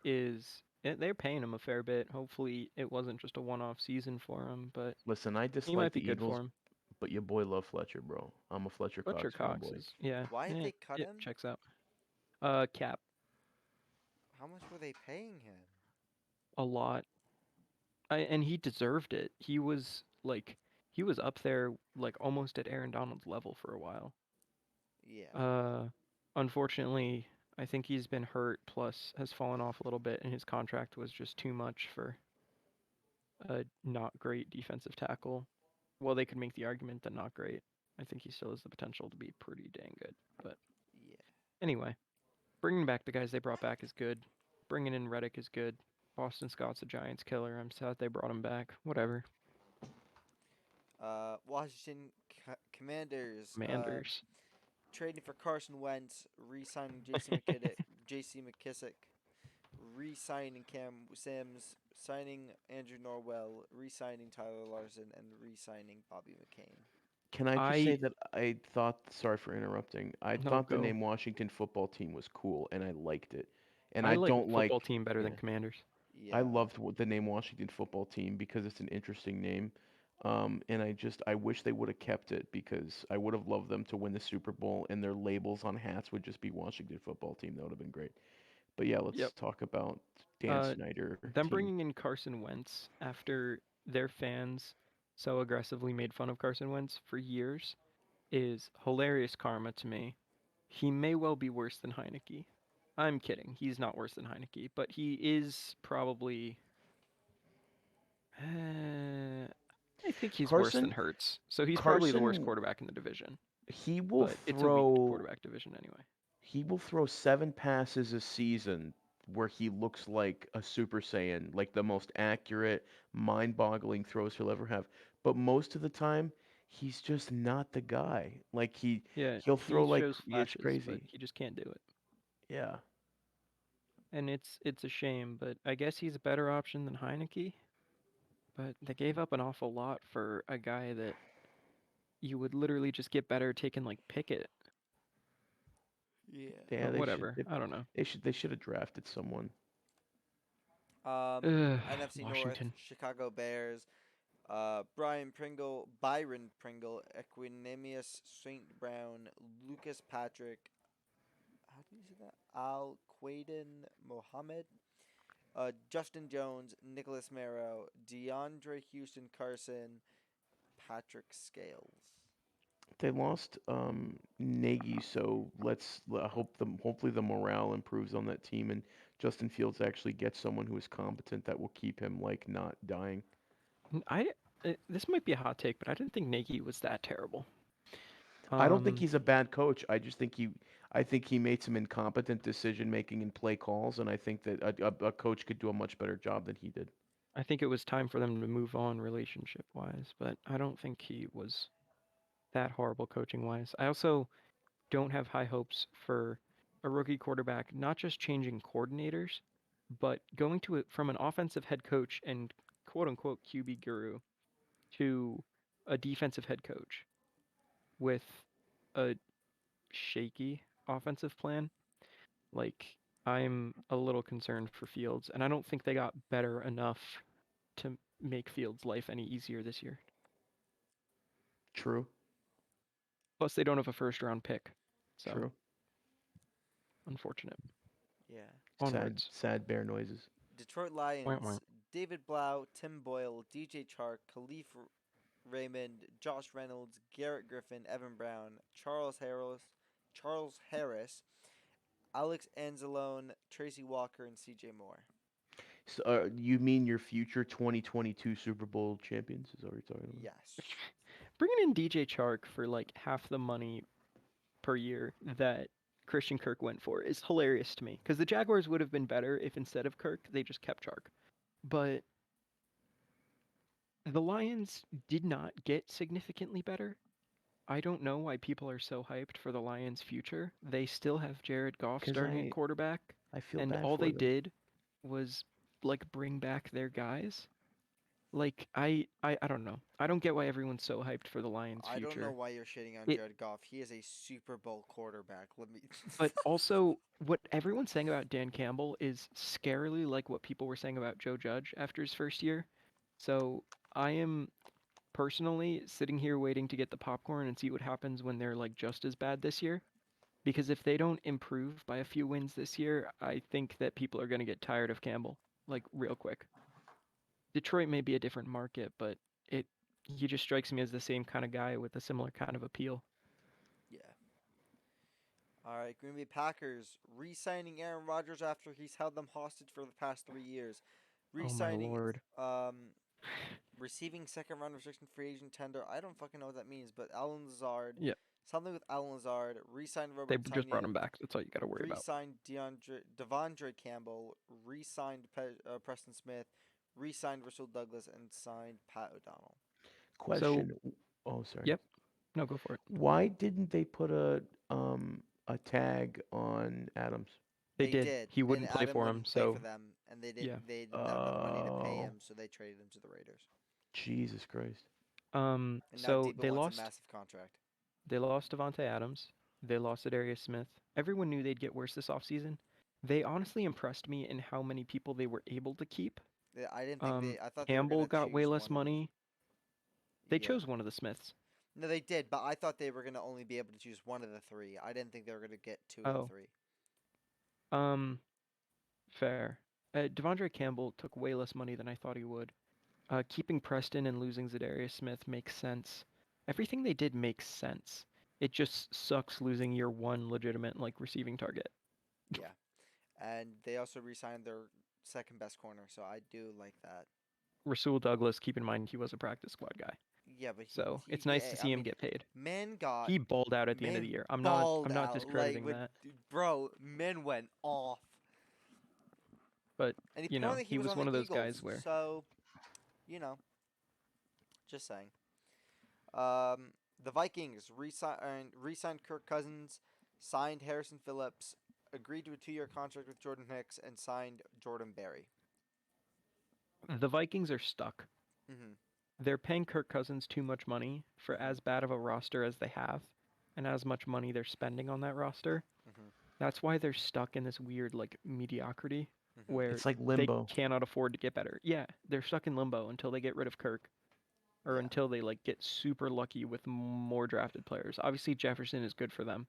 they're paying him a fair bit. Hopefully it wasn't just a one-off season for him, but Listen, I he dislike might the be good Eagles, for him. but your boy love Fletcher, bro. I'm a Fletcher Fletcher Cox Cox fanboy. is, yeah. Why did they cut it him? checks out. Cap. How much were they paying him? A lot. And he deserved it. He was up there like almost at Aaron Donald's level for a while. Yeah. Unfortunately, I think he's been hurt plus has fallen off a little bit and his contract was just too much for a not great defensive tackle. Well, they could make the argument that not great. I think he still has the potential to be pretty dang good. But Yeah. anyway, bringing back the guys they brought back is good. Bringing in Reddick is good. Boston Scott's a Giants killer. I'm sad they brought him back. Whatever. Washington Commanders. Commanders. Trading for Carson Wentz, re-signing J.C. McKissick, re-signing Cam Sims, signing Andrew Norwell, re-signing Tyler Larson, and re-signing Bobby McCain. Can I just say that I thought, sorry for interrupting, I No, thought the go. name Washington football team was cool, and I liked it. And I I like don't football like, team better than yeah, Commanders. Yeah. I loved the name Washington football team because it's an interesting name. And I wish they would have kept it because I would have loved them to win the Super Bowl and their labels on hats would just be Washington football team. That would have been great. But yeah, let's talk about Dan Snyder Them team. bringing in Carson Wentz after their fans so aggressively made fun of Carson Wentz for years is hilarious karma to me. He may well be worse than Heineke. I'm kidding. He's not worse than Heineke, but he is probably. I think he's worse than Hurts. So he's probably the worst quarterback in the division. He will but it's a weak quarterback division anyway. He will throw 7 passes a season where he looks like a Super Saiyan, like the most accurate, mind-boggling throws he'll ever have. But most of the time, he's just not the guy. Like he'll throw like shows flashes, it's crazy. but he just can't do it. Yeah. And it's a shame, but I guess he's a better option than Heineke. But they gave up an awful lot for a guy that you would literally just get better taking like Pickett. Yeah. But whatever. I don't know. They should have drafted someone. NFC North, Washington. Chicago Bears. Byron Pringle, Equinemius St. Brown, Lucas Patrick. How do you say that? Al Quaden Mohammed. Justin Jones, Nicholas Marrow, DeAndre Houston Carson, Patrick Scales. They lost Nagy, so hopefully the morale improves on that team and Justin Fields actually gets someone who is competent that will keep him like not dying. This might be a hot take, but I didn't think Nagy was that terrible. I don't think he's a bad coach. I just think he made some incompetent decision making and play calls, and I think that a coach could do a much better job than he did. I think it was time for them to move on relationship wise, but I don't think he was that horrible coaching wise. I also don't have high hopes for a rookie quarterback, not just changing coordinators, but going to it from an offensive head coach and quote unquote QB guru to a defensive head coach with a shaky offensive plan. Like, I'm a little concerned for Fields, and I don't think they got better enough to make Fields' life any easier this year. True. Plus, they don't have a first-round pick. So, True. unfortunate. Yeah. Onwards. Sad bear noises. Detroit Lions, David Blau, Tim Boyle, DJ Chark, Khalif Raymond, Josh Reynolds, Garrett Griffin, Evan Brown, Charles Harris, Alex Anzalone, Tracy Walker, and CJ Moore. So, you mean your future 2022 Super Bowl champions? Is that what you're talking about? Yes. Bringing in DJ Chark for like half the money per year that Christian Kirk went for is hilarious to me, because the Jaguars would have been better if instead of Kirk they just kept Chark. But the Lions did not get significantly better. I don't know why people are so hyped for the Lions' future. They still have Jared Goff 'Cause starting at quarterback, I feel and bad all for they them. did was like bring back their guys. Like I don't know. I don't get why everyone's so hyped for the Lions' I future. don't know why you're shitting on It- Jared Goff. He is a Super Bowl quarterback. Let me. But also, what everyone's saying about Dan Campbell is scarily like what people were saying about Joe Judge after his first year. So I am personally sitting here waiting to get the popcorn and see what happens when they're like just as bad this year. Because if they don't improve by a few wins this year, I think that people are going to get tired of Campbell, like real quick. Detroit may be a different market, but he just strikes me as the same kind of guy with a similar kind of appeal. Yeah. All right, Green Bay Packers re-signing Aaron Rodgers after he's held them hostage for the past 3 years. Re-signing, Lord. receiving second-round restriction free agent tender. I don't fucking know what that means, but Alan Lazard. Yeah. Something with Alan Lazard. Re-signed They Robert just brought Tonyan. him back. That's all you got to worry about. Re-signed Devondre Campbell. Re-signed Preston Smith. Re-signed Russell Douglas and signed Pat O'Donnell. Question. Oh, sorry. Yep. No, go for it. Why didn't they put a tag on Adams? They did. He wouldn't and play Adam for him, wouldn't play so for them, and they didn't. yeah. They didn't have enough money to pay Oh. him, so they traded him to the Raiders. Jesus Christ. And now So Debo they wants lost. a massive contract. They lost Devontae Adams. They lost Adarius Smith. Everyone knew they'd get worse this offseason. They honestly impressed me in how many people they were able to keep. I didn't think they. I thought Campbell they were gonna got way choose less one of- money. They Yeah. chose one of the Smiths. No, they did, but I thought they were gonna only be able to choose one of the three. I didn't think they were gonna get two of Oh. the three. Fair. Devondre Campbell took way less money than I thought he would. Keeping Preston and losing Zadarius Smith makes sense. Everything they did makes sense. It just sucks losing your one legitimate receiving target. Yeah, and they also re-signed their second best corner, so I do like that. Rasul Douglas, keep in mind he was a practice squad guy. Yeah, but So it's nice to see him get paid. Man got He balled out at the end of the year. I'm not discrediting that. Bro, men went off. But And you know, apparently he was on one the of those Eagles, guys where So, just saying. The Vikings re-signed Kirk Cousins, signed Harrison Phillips, agreed to a 2-year contract with Jordan Hicks, and signed Jordan Berry. the Vikings are stuck. Mm-hmm. They're paying Kirk Cousins too much money for as bad of a roster as they have, and as much money they're spending on that roster. Mm-hmm. That's why they're stuck in this weird mediocrity. Hmm. where It's like they limbo. cannot afford to get better. Yeah, they're stuck in limbo until they get rid of Kirk or Yeah. until they like get super lucky with more drafted players. Obviously Jefferson is good for them.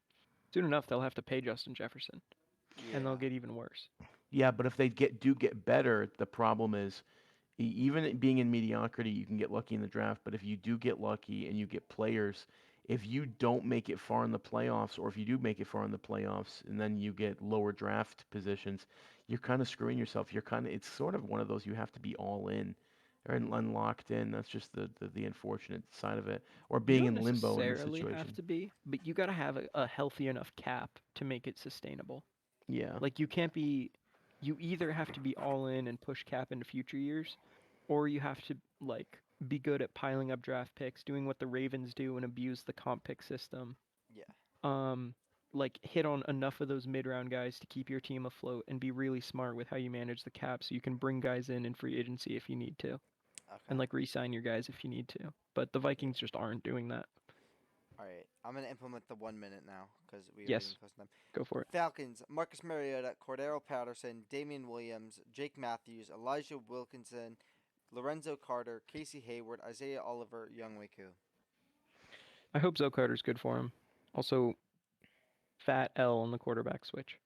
Soon enough they'll have to pay Justin Jefferson and they'll Yeah. get even worse. Yeah, but if they get better, the problem is even being in mediocrity, you can get lucky in the draft. But if you do get lucky and you get players, if you don't make it far in the playoffs, or if you do make it far in the playoffs, and then you get lower draft positions, you're kind of screwing yourself. It's sort of one of those you have to be all in or locked in. That's just the unfortunate side of it, or You being don't in limbo in this necessarily have situation. to be, but you got to have a healthy enough cap to make it sustainable. Yeah. Like you either have to be all in and push cap into future years, or you have to like be good at piling up draft picks, doing what the Ravens do and abuse the comp pick system. Yeah. Um, like hit on enough of those mid-round guys to keep your team afloat and be really smart with how you manage the cap so you can bring guys in free agency if you need to and Okay. like re-sign your guys if you need to. But the Yeah. Vikings just aren't doing that. All right. I'm gonna implement the 1 minute now because we are getting Yes, close to time. go for it. Falcons: Marcus Mariota, Cordero Patterson, Damian Williams, Jake Matthews, Elijah Wilkinson, Lorenzo Carter, Casey Hayward, Isaiah Oliver, Younghoe Koo. I hope Zoe Carter's good for him. Also, fat L on the quarterback switch.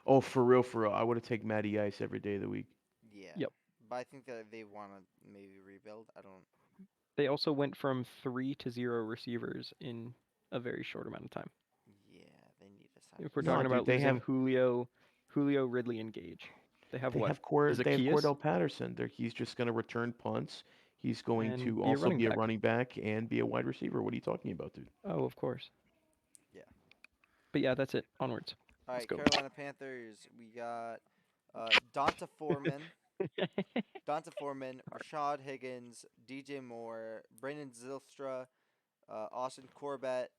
Oh, for real, for real. I would have taken Matty Ice every day of the week. Yeah, Yep. but I think that they want to maybe rebuild. I don't. They also went from 3 to 0 receivers in a very short amount of time. Yeah, they need to sign If we're a No, talking dude, about they losing have Julio, Ridley, and Gage, they have what? They have Zacchaeus Cordell Patterson. He's just going to return punts. He's going and to be a also running be a back. running back and be a wide receiver. What are you talking about, dude? Oh, of course. Yeah. But yeah, that's it. Onwards. All Let's right, go. Carolina Panthers. We got Donta Foreman, Rashad Higgins, DJ Moore, Brandon Zylstra, Austin Corbett,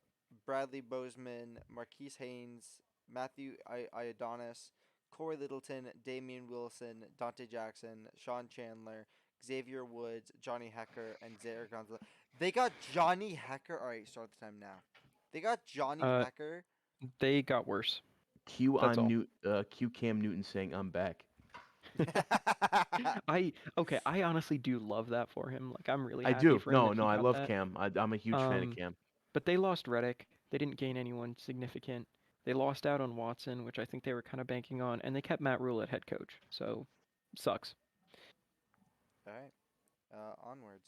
Bradley Bozeman, Marquise Haynes, Matthew Iodonis, Corey Littleton, Damian Wilson, Dante Jackson, Sean Chandler, Xavier Woods, Johnny Hecker, and Zaire Gonzalez. They got Johnny Hecker. All right, start the time now. They got Johnny uh, Hecker. they got worse. Q That's on all. Q Cam Newton saying I'm back. I honestly do love that for him. Like I'm really I happy do. for him No, that no, he I got love that. Cam. I'm a huge fan of Um, Cam. but they lost Reddick. They didn't gain anyone significant. They lost out on Watson, which I think they were kind of banking on, and they kept Matt Rule at head coach. So sucks. All right, onwards.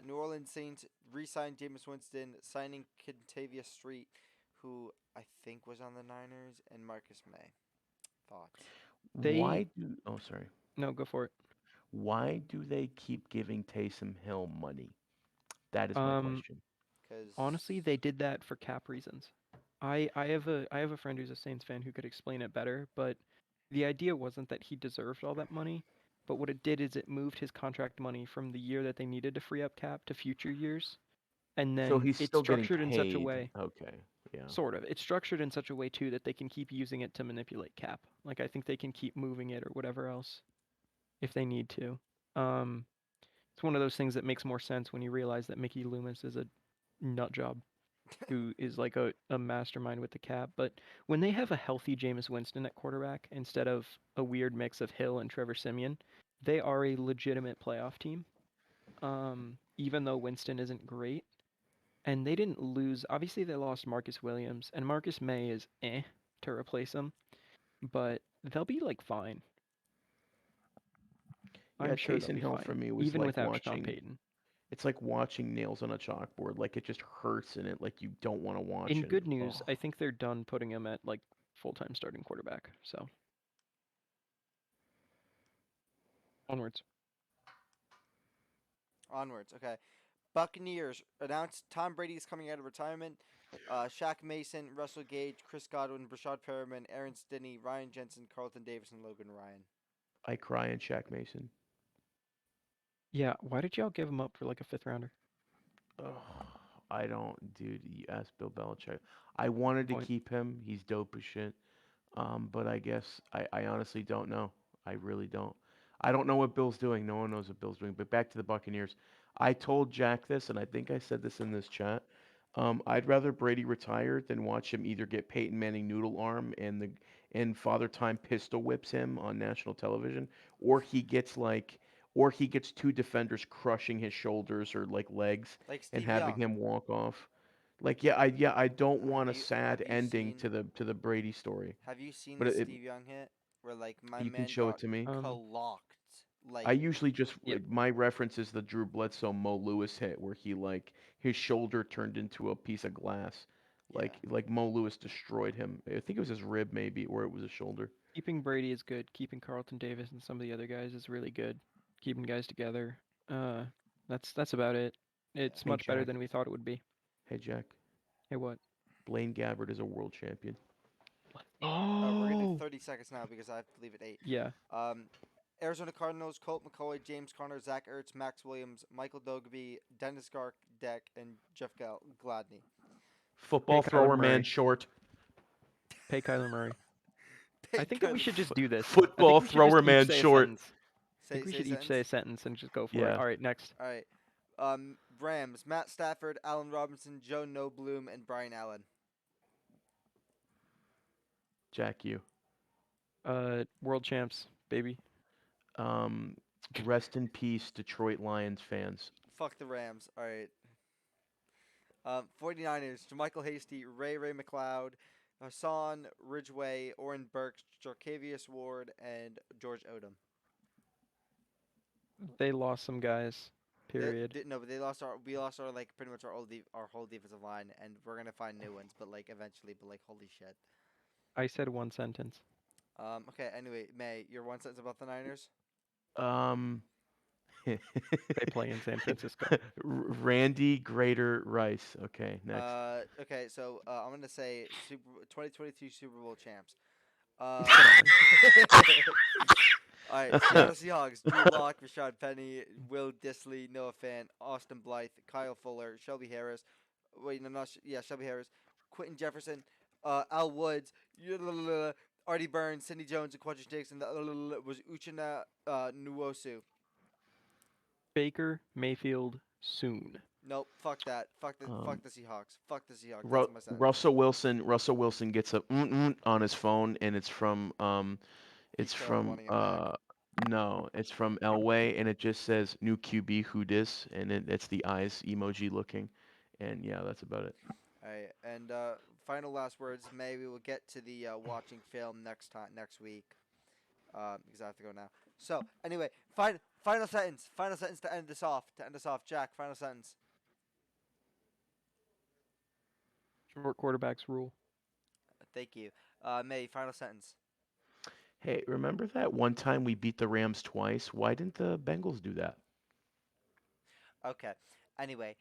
New Orleans Saints re-signed Jameis Winston, signing Kentavious Street, who I think was on the Niners, and Marcus May. Thoughts? They Oh, sorry. no, go for it. Why do they keep giving Taysom Hill money? That is my Um, question. Because honestly, they did that for cap reasons. I have a friend who's a Saints fan who could explain it better, but the idea wasn't that he deserved all that money, but what it did is it moved his contract money from the year that they needed to free up cap to future years, and So then he's it's still getting structured in such a paid. way, Okay. Yeah. sort of. It's structured in such a way too that they can keep using it to manipulate cap. Like I think they can keep moving it or whatever else if they need to. Um, it's one of those things that makes more sense when you realize that Mickey Loomis is a nut job who is like a mastermind with the cap. But when they have a healthy Jameis Winston at quarterback instead of a weird mix of Hill and Trevor Simeon, they are a legitimate playoff team. Even though Winston isn't great, and they didn't lose. Obviously, they lost Marcus Williams, and Marcus May is to replace him, but they'll be like fine. Yeah, I'm sure they'll Taysom be Hill fine, for me was even like without Sean watching. Payton. It's like watching nails on a chalkboard. Like it just hurts and it like you don't want to watch In and good news, oh. I think they're done putting him at like full-time starting quarterback. So onwards. onwards. Okay. Buccaneers announced Tom Brady is coming out of retirement. Shaq Mason, Russell Gage, Chris Godwin, Brashad Perriman, Aaron Stinney, Ryan Jensen, Carlton Davis, and Logan Ryan. I cry in Shaq Mason. Yeah, why did y'all give him up for like a fifth rounder? Oh, I don't, dude. You ask Bill Belichick. I wanted to Point. keep him. He's dope as shit. But I guess I honestly don't know. I really don't. I don't know what Bill's doing. No one knows what Bill's doing. But back to the Buccaneers. I told Jack this, and I think I said this in this chat. I'd rather Brady retire than watch him either get Peyton Manning noodle arm and Father Time pistol whips him on national television, or he gets two defenders crushing his shoulders or like legs Like and Steve having Young. him walk off. Like I don't want a sad Have you ending seen to the Brady story. Have you seen But the it Steve Young hit where like my you can man show it got to me. clocked? I Like usually just Yep. my reference is the Drew Bledsoe Mo Lewis hit where he like his shoulder turned into a piece of glass. yeah. Like Mo Lewis destroyed him. I think it was his rib maybe or it was his shoulder. Keeping Brady is good. Keeping Carlton Davis and some of the other guys is really good. Keeping guys together. Uh, that's about it. It's Hey much better Jack. than we thought it would be. Hey Jack. Hey, what? Blaine Gabbert is a world champion. We're gonna do Oh. 30 seconds now because I have to leave at 8. Yeah. Arizona Cardinals, Colt McCoy, James Conner, Zach Ertz, Max Williams, Michael Dogby, Dennis Gardeck, and Jeff Gladney. Football Kyler thrower man Murray. short. Pay Kyler Murray. I think that we should just do this. I Football think we should just thrower each man say a short. sentence. I Say think we say should each say a sentence and just go for it. Yeah. All right, next. All right. Rams, Matt Stafford, Allen Robinson, Joe Nobloom, and Brian Allen. Jack you. World champs, baby. Um rest in peace Detroit Lions fans. Fuck the Rams. All right. 49ers, Jermichael Hasty, Ray McLeod, Hassan Ridgeway, Oren Burks, Jarcavius Ward, and George Odom. They lost some guys. Period. No, but we lost our like pretty much our whole defensive line, and we're gonna find new ones, but like eventually, but like holy shit. I said one sentence. Okay. Anyway, May, your one sentence about the Niners. Um They play in San Francisco. Randy Greater Rice. Okay, next. Okay. So I'm gonna say 2022 Super Bowl champs. Uh, All right, Seattle Seahawks: Drew Lock, Rashad Penny, Will Disley, Noah Fant, Austin Blythe, Kyle Fuller, Shelby Harris. Wait, no, not Shelby Harris, Quentin Jefferson, Al Woods, Artie Burns, Cindy Jones, and Quadri Diggs, and the was Uchenna Nwosu. Baker Mayfield soon. Nope, fuck that. Fuck the Um, Seahawks. Fuck the Seahawks. That's my sentence. Russell Wilson gets a on his phone, and it's from Pete Carroll wanting him back. no, it's from Elway, and it just says new QB who dis, and it's the eyes emoji looking, and yeah, that's about it. All right, and final last words. Maybe we'll get to the watching film next week, because I have to go now. So anyway, final sentence to end this off. Jack. Final sentence. Short quarterbacks rule. Thank you. May, final sentence. Hey, remember that one time we beat the Rams twice? Why didn't the Bengals do that? Okay. Anyway,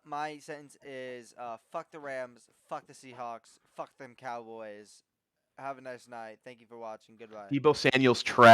my sentence is fuck the Rams, fuck the Seahawks, fuck them Cowboys. Have a nice night. Thank you for watching. Goodbye. Debo Samuel's trash.